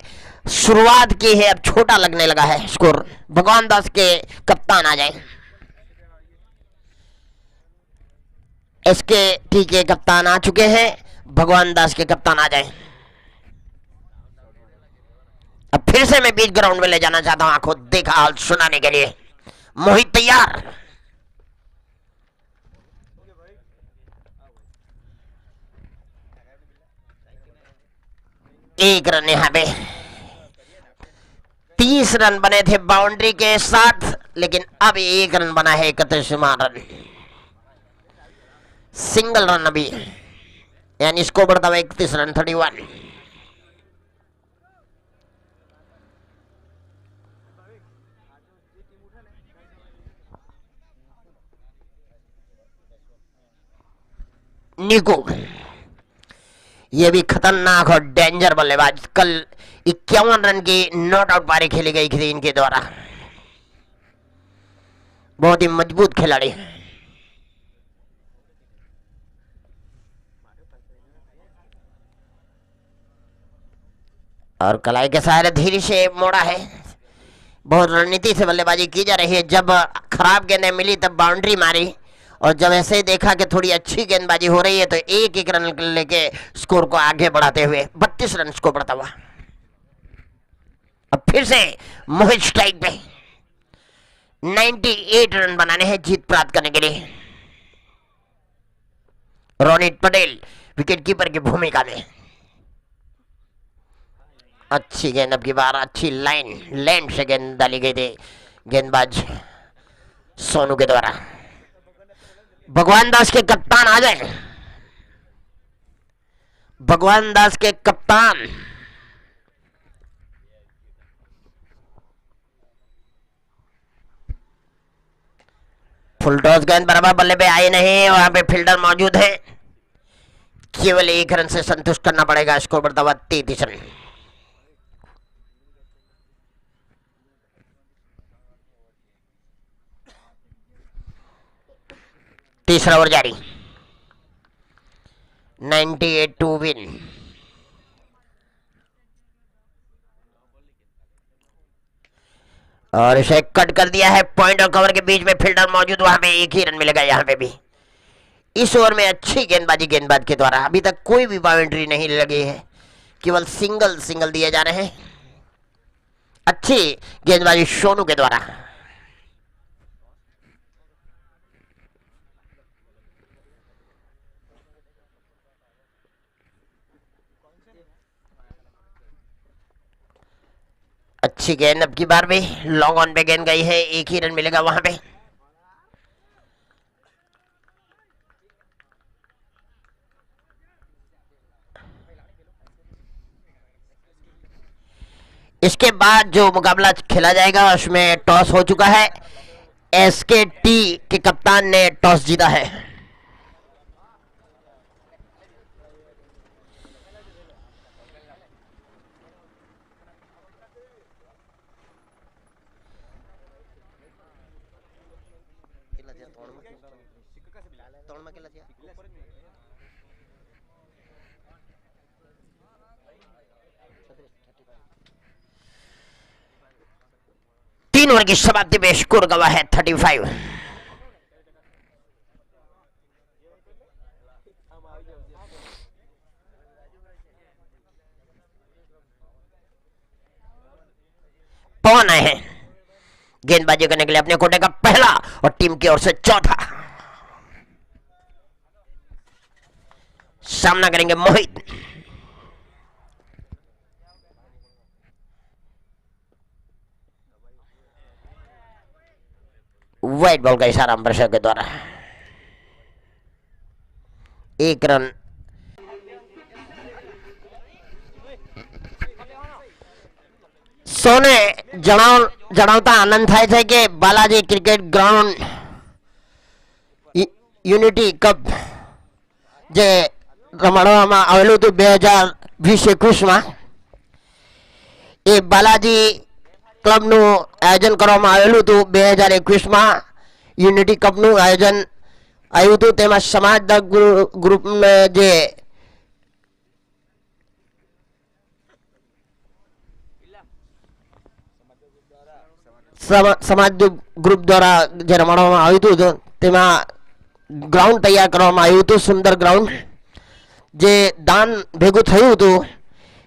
शुरुआत की है अब छोटा लगने लगा है स्कोर। भगवान दास के कप्तान आ जाए, इसके टीके कप्तान आ चुके हैं, भगवान दास के कप्तान आ जाए। अब फिर से मैं बीच ग्राउंड में ले जाना चाहता हूं आंखों देखा हाल सुनाने के लिए। मोहित तैयार, एक रन यहां पे। 30 रन बने थे बाउंड्री के साथ, लेकिन अब 1 रन बना है 31वां रन, सिंगल रन अभी, यानी इसको बढ़ता हुआ 31 रन 31। निको ये भी खतरनाक और डेंजर बल्लेबाज। कल 51 रन की नॉट आउट पारी खेली गई थी इनके द्वारा, बहुत ही मजबूत खिलाड़ी। और कलाई के सहारे धीरे से मोड़ा है, बहुत रणनीति से बल्लेबाजी की जा रही है। जब खराब गेंदें मिली तब बाउंड्री मारी, और जब ऐसे ही देखा कि थोड़ी अच्छी गेंदबाजी हो रही है तो एक एक रन लेके स्कोर को आगे बढ़ाते हुए 32 रन को बढ़ता हुआ। अब फिर से मोहित स्ट्राइक पे, 98 रन बनाने हैं जीत प्राप्त करने के लिए। रोनित पटेल विकेट कीपर की भूमिका में, अच्छी गेंद अब की बार, अच्छी लाइन लैंड से गेंद डाली गई थी गेंदबाज सोनू के द्वारा। भगवान दास के कप्तान आ जाए, भगवान दास के कप्तान। फुल टॉस गेंद बराबर बल्ले पे आई नहीं, वहां पे फील्डर मौजूद है, केवल 1 रन से संतुष्ट करना पड़ेगा। स्कोर बढ़ता हुआ 33 रन। तीसरा ओवर जारी, 98 टू विन। और इसे कट कर दिया है, पॉइंट और कवर के बीच में फील्डर मौजूद, वहां पे 1 ही रन मिलेगा। यहां पे भी इस ओवर में अच्छी गेंदबाजी गेंदबाज के द्वारा, अभी तक कोई भी बाउंड्री नहीं लगी है, केवल सिंगल सिंगल दिए जा रहे हैं। अच्छी गेंदबाजी सोनू के द्वारा। अच्छी गेंद अब की बार भी लॉन्ग ऑन पे गेंद गई है, 1 ही रन मिलेगा वहां पे। इसके बाद जो मुकाबला खेला जाएगा उसमें टॉस हो चुका है, एसके टी के कप्तान ने टॉस जीता है। तीन ओवर की समाप्ति पे स्कोर गवा है 35। पवन आए हैं गेंदबाजी करने के लिए, अपने कोटे का पहला और टीम की ओर से चौथा। सामना करेंगे मोहित। व्हाइट बॉल का इशारा अंबरशर के द्वारा। 1 रन। सोने જણાવતા આનંદ થાય છે કે Balaji cricket ground unity cup જે રમાડવામાં આવેલું હતું 2020-21માં, એ બાલાજી ક્લબનું આયોજન કરવામાં આવેલું હતું। 2021માં યુનિટી કપનું આયોજન આવ્યું હતું, તેમાં સમાજદળ ગ્રુપને જે સમાજ ગ્રુપ દ્વારા જે રમાડવામાં આવ્યું હતું તેમાં ગ્રાઉન્ડ તૈયાર કરવામાં આવ્યું હતું, સુંદર ગ્રાઉન્ડ। જે દાન ભેગું થયું હતું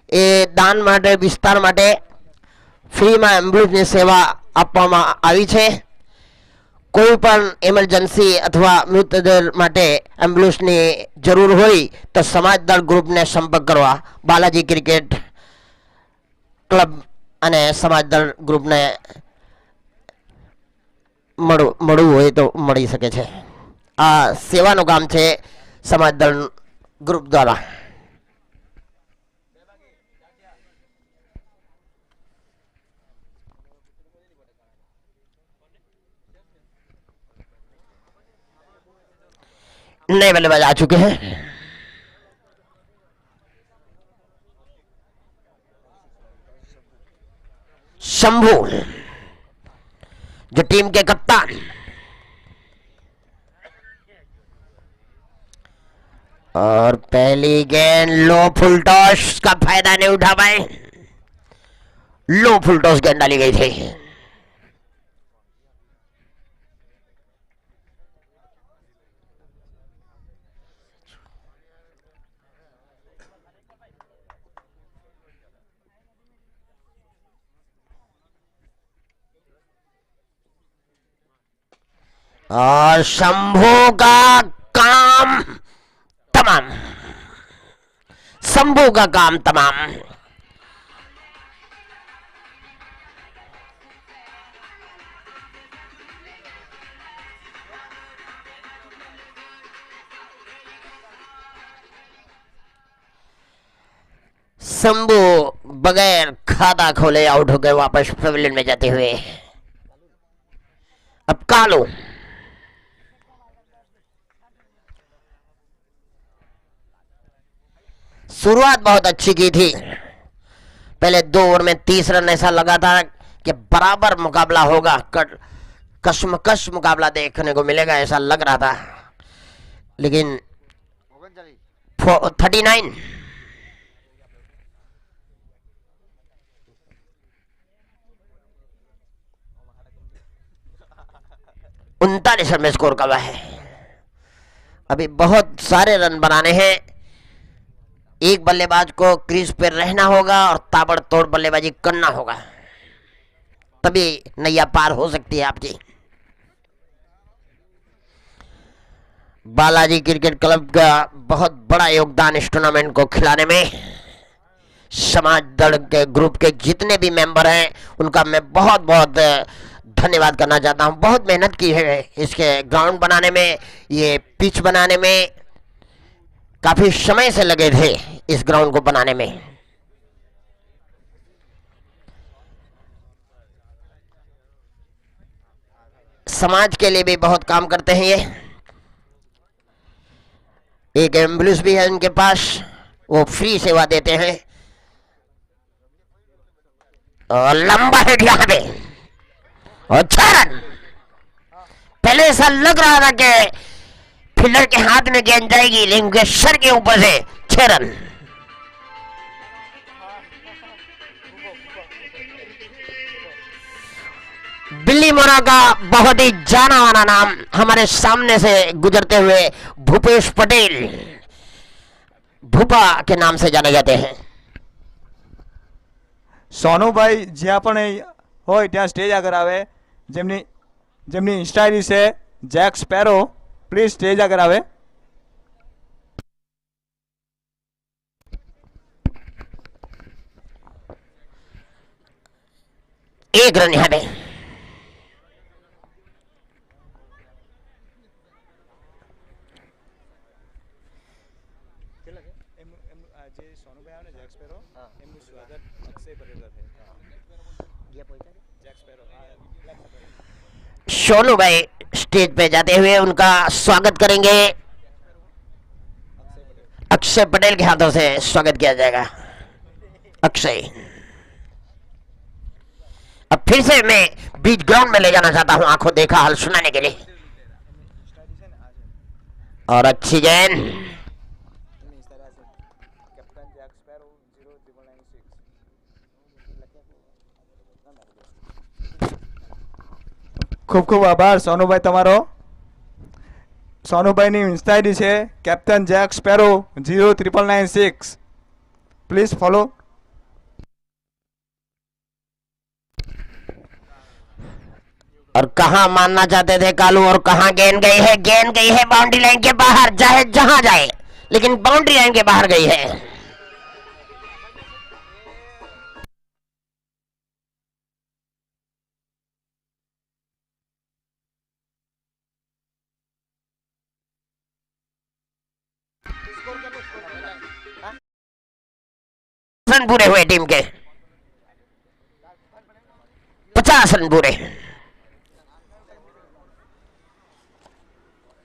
એ દાન માટે વિસ્તાર માટે ફ્રીમાં એમ્બ્યુલન્સની સેવા આપવામાં આવી છે। કોઈ પણ એમરજન્સી અથવા મૃતદેહ માટે એમ્બ્યુલન્સની જરૂર હોય તો સમાજદળ ગ્રુપને સંપર્ક કરવા બાલાજી ક્રિકેટ ક્લબ અને સમાજદળ ગ્રુપને મળવું હોય તો મળી શકે છે। આ સેવાનું કામ છે સમાજદળ ગ્રુપ દ્વારા। नए बल्लेबाज आ चुके हैं। शंभू जो टीम के कप्तान, और पहली गेंद लो फुल टॉस का फायदा नहीं उठा पाए। लो फुल टॉस गेंद डाली गई थी। और शंभू का काम तमाम, शंभू का काम तमाम। शंभू बगैर खाता खोले आउट हो गए वापस पवेलियन में जाते हुए। अब कालू शुरुआत बहुत अच्छी की थी। पहले 2 ओवर में 30 रन, ऐसा लगा था कि बराबर मुकाबला होगा, कशमकश मुकाबला देखने को मिलेगा ऐसा लग रहा था, लेकिन 39 39 रन में स्कोर करा है। अभी बहुत सारे रन बनाने हैं। एक बल्लेबाज को क्रीज पे रहना होगा और ताबड़तोड़ बल्लेबाजी करना होगा, तभी नैया पार हो सकती है आपकी। बालाजी क्रिकेट क्लब का बहुत बड़ा योगदान इस टूर्नामेंट को खिलाने में। समाज दल के ग्रुप के जितने भी मेंबर हैं उनका मैं बहुत बहुत धन्यवाद करना चाहता हूं। बहुत मेहनत की है इसके ग्राउंड बनाने में, ये पिच बनाने में, काफी समय से लगे थे इस ग्राउंड को बनाने में। समाज के लिए भी बहुत काम करते हैं ये। एक एम्बुलेंस भी है इनके पास, वो फ्री सेवा देते हैं। और लंबा हिट यहां पे और 6 रन। पहले ऐसा लग रहा था कि फील्डर के हाथ में गेंद जाएगी, लेकिन उनके सर के ऊपर से 6 रन। बिल्ली मोरा का बहुत ही जाना माना नाम हमारे सामने से गुजरते हुए भूपेश पटेल भूपा के नाम से जाने जाते हैं। સોનુભાઈ જ્યાં પણ હોય ત્યાં સ્ટેજ આગળ આવે। જેમની ઇન્સ્ટા આઈડી છે જેક સ્પેરો, પ્લીઝ સ્ટેજ આગળ આવે। एक रन यहाँ पे। જે સોનુભાઈ આવે ને જેક સ્પેરો એમનું સ્વાગત અક્ષય પટેલ કરે જેક સ્પેરો सोनू भाई स्टेज पे जाते हुए उनका स्वागत करेंगे। अक्षय पटेल के हाथों से स्वागत किया जाएगा। अक्षय, अब फिर से मैं बीच ग्राउंड में ले जाना चाहता हूं आंखों देखा हाल सुनाने के लिए। और अच्छी गेंद, કેપ્ટન જેક સ્પેરો 0996 ખૂબ ખૂબ આભાર સોનુભાઈ તમારો। સોનુભાઈની ઇન્સ્ટા આઈડી છે captain Jack sparrow 0996 please follow. और कहां मानना चाहते थे कालू और कहां गेंद गई है। गेंद गई है बाउंड्री लाइन के बाहर, चाहे जहां जाए लेकिन बाउंड्री लाइन के बाहर गई है। रन पूरे हुए टीम के, 50 रन पूरे,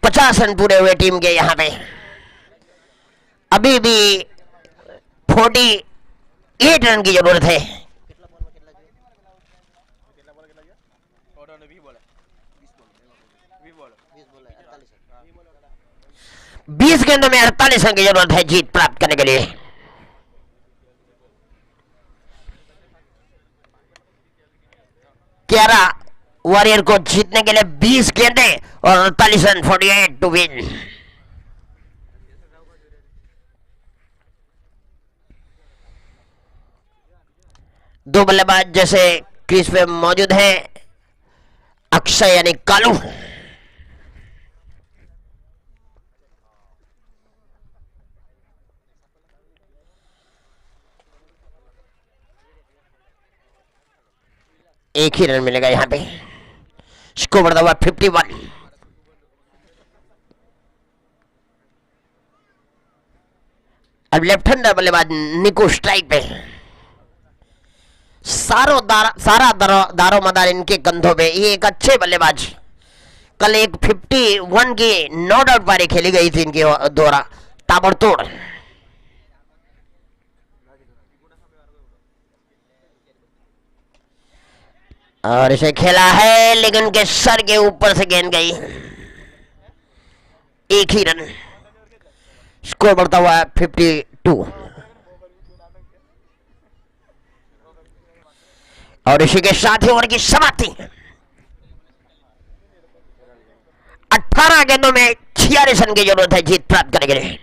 50 रन पूरे हुए टीम के। यहां पे अभी भी 48 रन की जरूरत है। 20 गेंदों में 48 रन की जरूरत है जीत प्राप्त करने के लिए। क्यारा वॉरियर को जीतने के लिए 20 गेंदें और 48 रन, 48 टू विन। दो बल्लेबाज जैसे क्रीज पे मौजूद हैं, अक्षय यानी कालू, एक ही रन मिलेगा यहां पे। स्कोर बढ़ा हुआ 51। अब लेफ्ट हैंडर बल्लेबाज निको स्ट्राइक पे। सारा दारो मदार इनके कंधों पे। ये एक अच्छे बल्लेबाज, कल एक 51 की नॉट आउट पारी खेली गई थी इनके द्वारा, ताबड़तोड़। और इसे खेला है लेकिन उनके सर के ऊपर से गेंद गई। एक ही रन, स्कोर बढ़ता हुआ 52। और इसी के साथ ही ओवर की समाप्ति। 18 गेंदों में 46 रन की जरूरत है जीत प्राप्त करने के लिए।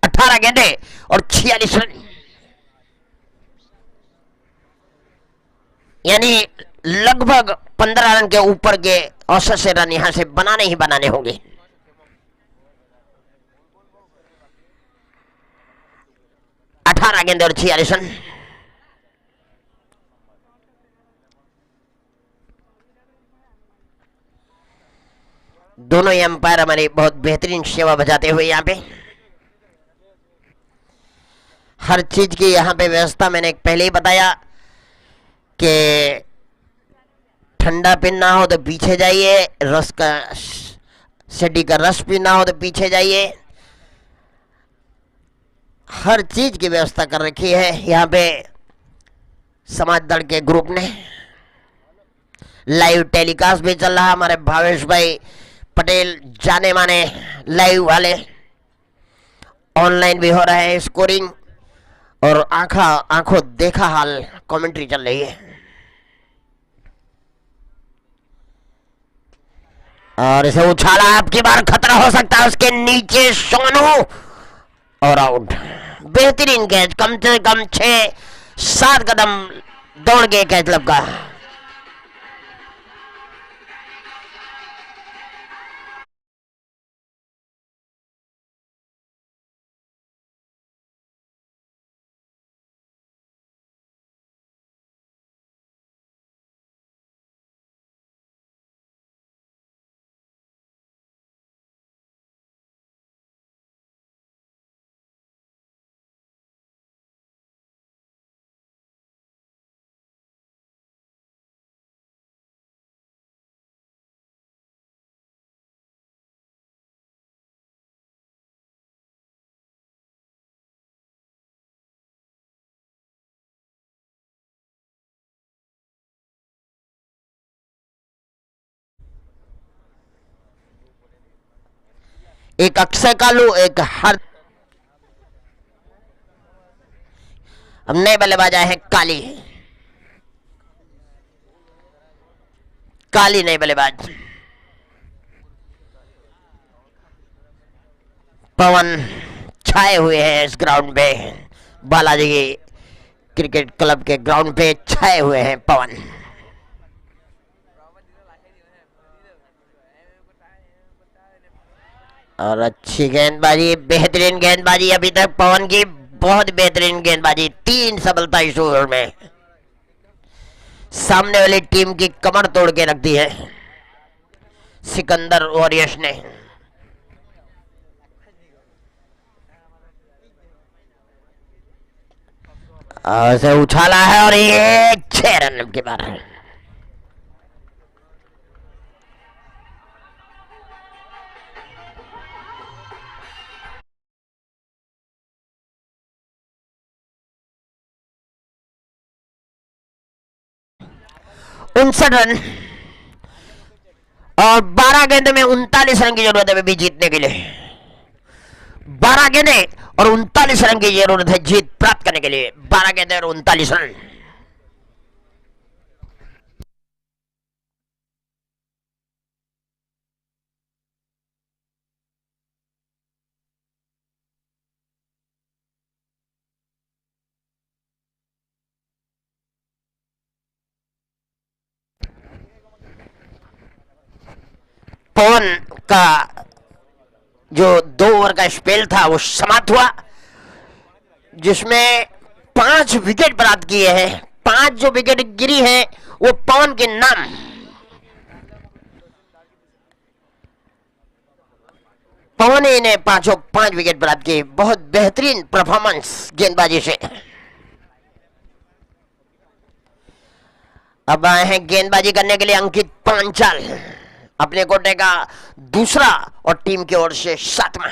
18 गेंदे और 46 रन, यानी लगभग 15 रन के ऊपर के औसत से रन यहां से बनाने ही बनाने होंगे। अठारह गेंदे और 46 रन। दोनों ही अंपायर हमारी बहुत बेहतरीन सेवा बजाते हुए यहाँ पे। हर चीज की यहाँ पे व्यवस्था मैंने पहले ही बताया कि ठंडा पीना हो तो पीछे जाइए, रस का सड्डी का रस पीना हो तो पीछे जाइए। हर चीज की व्यवस्था कर रखी है यहाँ पे समाज दल के ग्रुप ने। लाइव टेलीकास्ट भी चल रहा, हमारे भावेश भाई पटेल जाने माने लाइव वाले, ऑनलाइन भी हो रहा है स्कोरिंग और आंखों देखा हाल कमेंट्री चल रही है। और इसे उछाला, आपकी बार खतरा हो सकता है उसके नीचे, सोनू और आउट। बेहतरीन कैच, कम से कम 6-7 कदम दौड़ के कैच लपका। एक अक्षय कालू, एक हर। अब नए बल्लेबाज आए हैं काली। काली नए बल्लेबाज। पवन छाए हुए हैं इस ग्राउंड पे, बालाजी क्रिकेट क्लब के ग्राउंड पे छाए हुए हैं पवन। और अच्छी गेंदबाजी, बेहतरीन गेंदबाजी अभी तक पवन की, बहुत बेहतरीन गेंदबाजी। 3 सफलता इस ओवर में, सामने वाली टीम की कमर तोड़ के रख दी है सिकंदर वॉरियर्स ने। और से उछाला है और ये 6 रन के बार। उनसठ रन और 12 गेंद में 39 रन की जरूरत है अभी जीतने के लिए। 12 गेंदें और 39 रन की जरूरत है जीत प्राप्त करने के लिए। 12 गेंदें और 39 रन। पवन का जो 2 ओवर का स्पेल था वो समाप्त हुआ, जिसमें 5 विकेट प्राप्त किए हैं। 5 जो विकेट गिरी है वो पवन के नाम। पवन ने 5 विकेट प्राप्त किए। बहुत बेहतरीन परफॉर्मेंस गेंदबाजी से। अब आए हैं गेंदबाजी करने के लिए अंकित पांचाल, अपने कोटे का दूसरा और टीम की ओर से 7वां।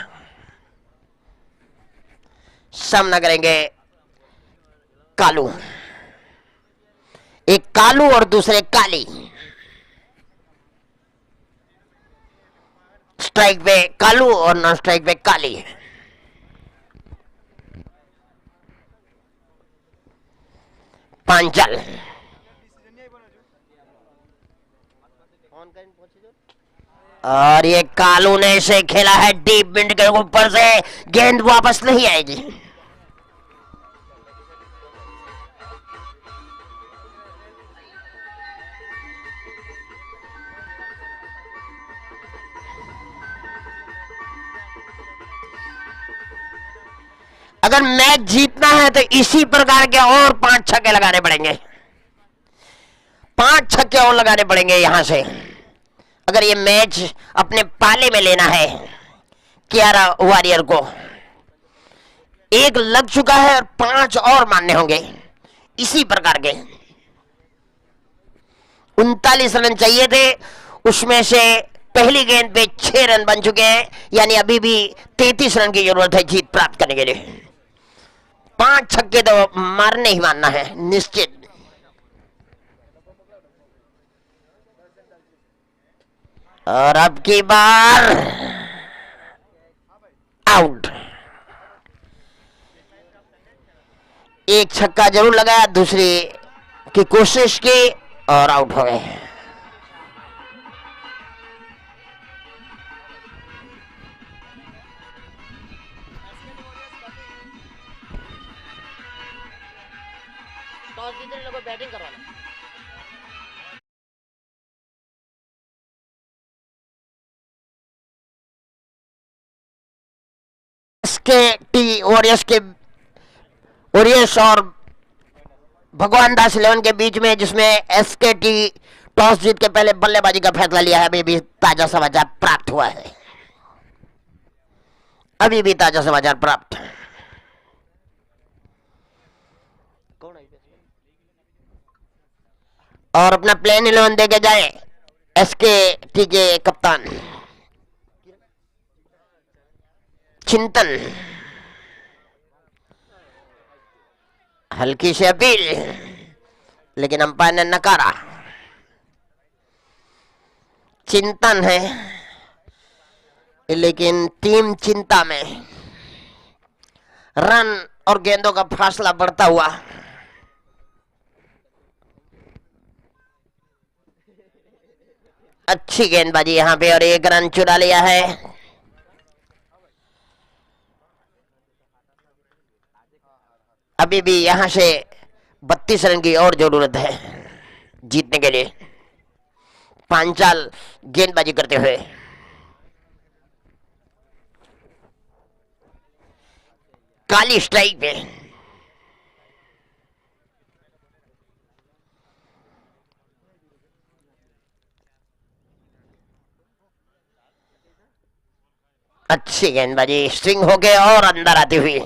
सामना करेंगे कालू, एक कालू और दूसरे काली। स्ट्राइक पे कालू और नॉन स्ट्राइक पे काली। पांचाल और ये कालू ने इसे खेला है डीप विंड के ऊपर से, गेंद वापस नहीं आएगी। अगर मैच जीतना है तो इसी प्रकार के और 5 छक्के लगाने पड़ेंगे। 5 छक्के और लगाने पड़ेंगे यहां से, अगर ये मैच अपने पाले में लेना है। कियारा वॉरियर को 1 लग चुका है और 5 और मानने होंगे इसी प्रकार के। 39 रन चाहिए थे, उसमें से पहली गेंद पे 6 रन बन चुके हैं, यानी अभी भी 33 रन की जरूरत है जीत प्राप्त करने के लिए। 5 छक्के तो मारने ही मारना है निश्चित। और अब की बार आउट। 1 छक्का जरूर लगाया, दूसरी की कोशिश की और आउट हो गए। टॉस जीतने लोगों बैटिंग करवाना। टी वॉरियर्स और भगवान दास 11 के बीच में, जिसमें एसकेटी टॉस जीत के पहले बल्लेबाजी का फैसला लिया है। अभी भी ताजा समाचार प्राप्त हुआ है, अभी भी ताजा समाचार प्राप्त। और अपना प्लेन 11 देके जाए एसकेटी के कप्तान चिंतन। हल्की सी अपील, लेकिन अंपायर ने नकारा। चिंतन है लेकिन टीम चिंता में, रन और गेंदों का फासला बढ़ता हुआ। अच्छी गेंदबाजी यहां पे और 1 रन चुरा लिया है। अभी भी यहां से 32 रन की और जरूरत है जीतने के लिए, पांचाल गेंदबाजी करते हुए। काली स्ट्राइक पे अच्छी गेंदबाजी स्विंग होके और अंदर आती हुई।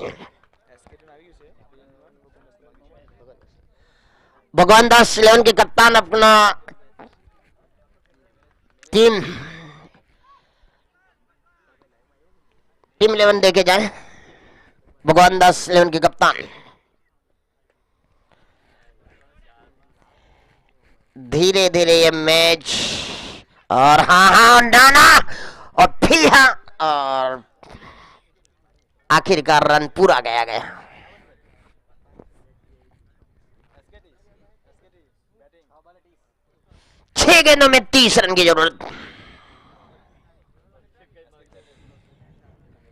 भगवान दास 11 के कप्तान अपना टीम 11 देके जाए। भगवान दास 11 के कप्तान धीरे धीरे ये मैच, और हाँ डाना, और फिर हाँ, और आखिरकार रन पूरा गया गया। छह गेंदों में 30 रन की जरूरत,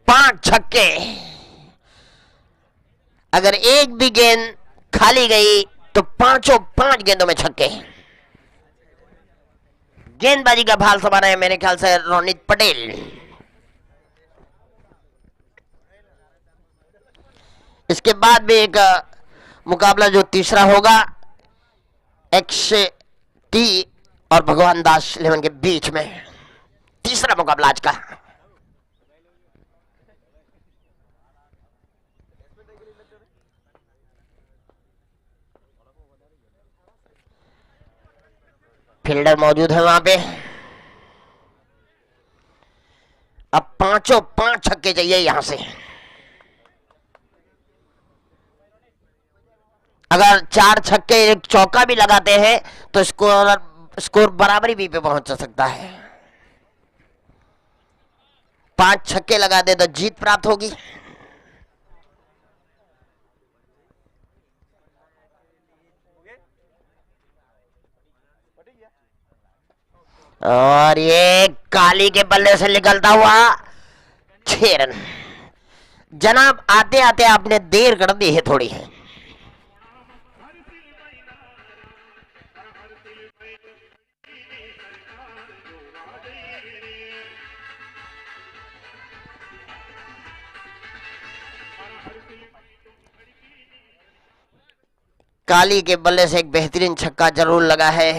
5 छक्के। अगर एक भी गेंद खाली गई तो पांचों 5 गेंदों में छक्के। गेंदबाजी का भाल संभाला है मेरे ख्याल से रोनित पटेल। इसके बाद भी एक मुकाबला जो तीसरा होगा एक्स टी और भगवान दास 11 के बीच में, तीसरा मुकाबला आज का। फील्डर मौजूद है वहां पे। अब पांचों 5 छक्के चाहिए यहां से। अगर 4 छक्के एक चौका भी लगाते हैं तो स्कोर बराबरी भी पे पहुंच सकता है। 5 छक्के लगा दे तो जीत प्राप्त होगी। और ये काली के बल्ले से निकलता हुआ 6 रन। जनाब आते आते आपने देर कर दी है थोड़ी है। काली के बल्ले से एक बेहतरीन छक्का जरूर लगा है,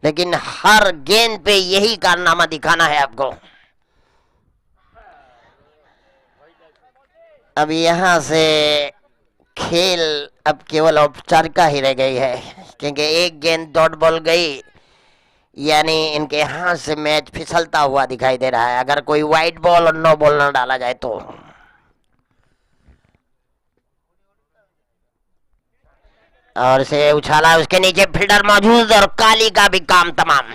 लेकिन हर गेंद पे यही कारनामा दिखाना है आपको। अब यहां से खेल अब केवल औपचारिकता ही रह गई है, क्योंकि एक गेंद डॉट बॉल गई, यानी इनके हाथ से मैच फिसलता हुआ दिखाई दे रहा है। अगर कोई वाइट बॉल और नो बॉल न डाला जाए तो। और से उछाला, उसके नीचे फील्डर मौजूद और काली का भी काम तमाम।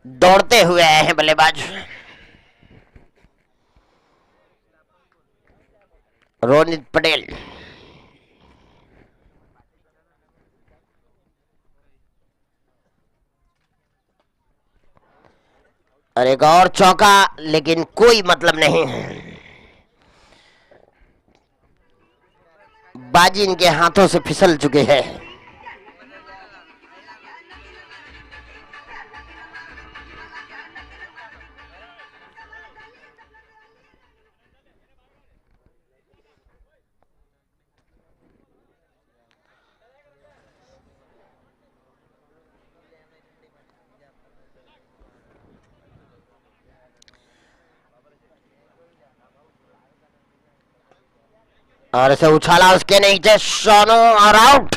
दौड़ते हुए आए हैं बल्लेबाज रोनित पटेल। और एक और चौका, लेकिन कोई मतलब नहीं, बाजी इनके हाथों से फिसल चुके हैं। और इसे उछाला उसके नीचे, सोनू और आउट।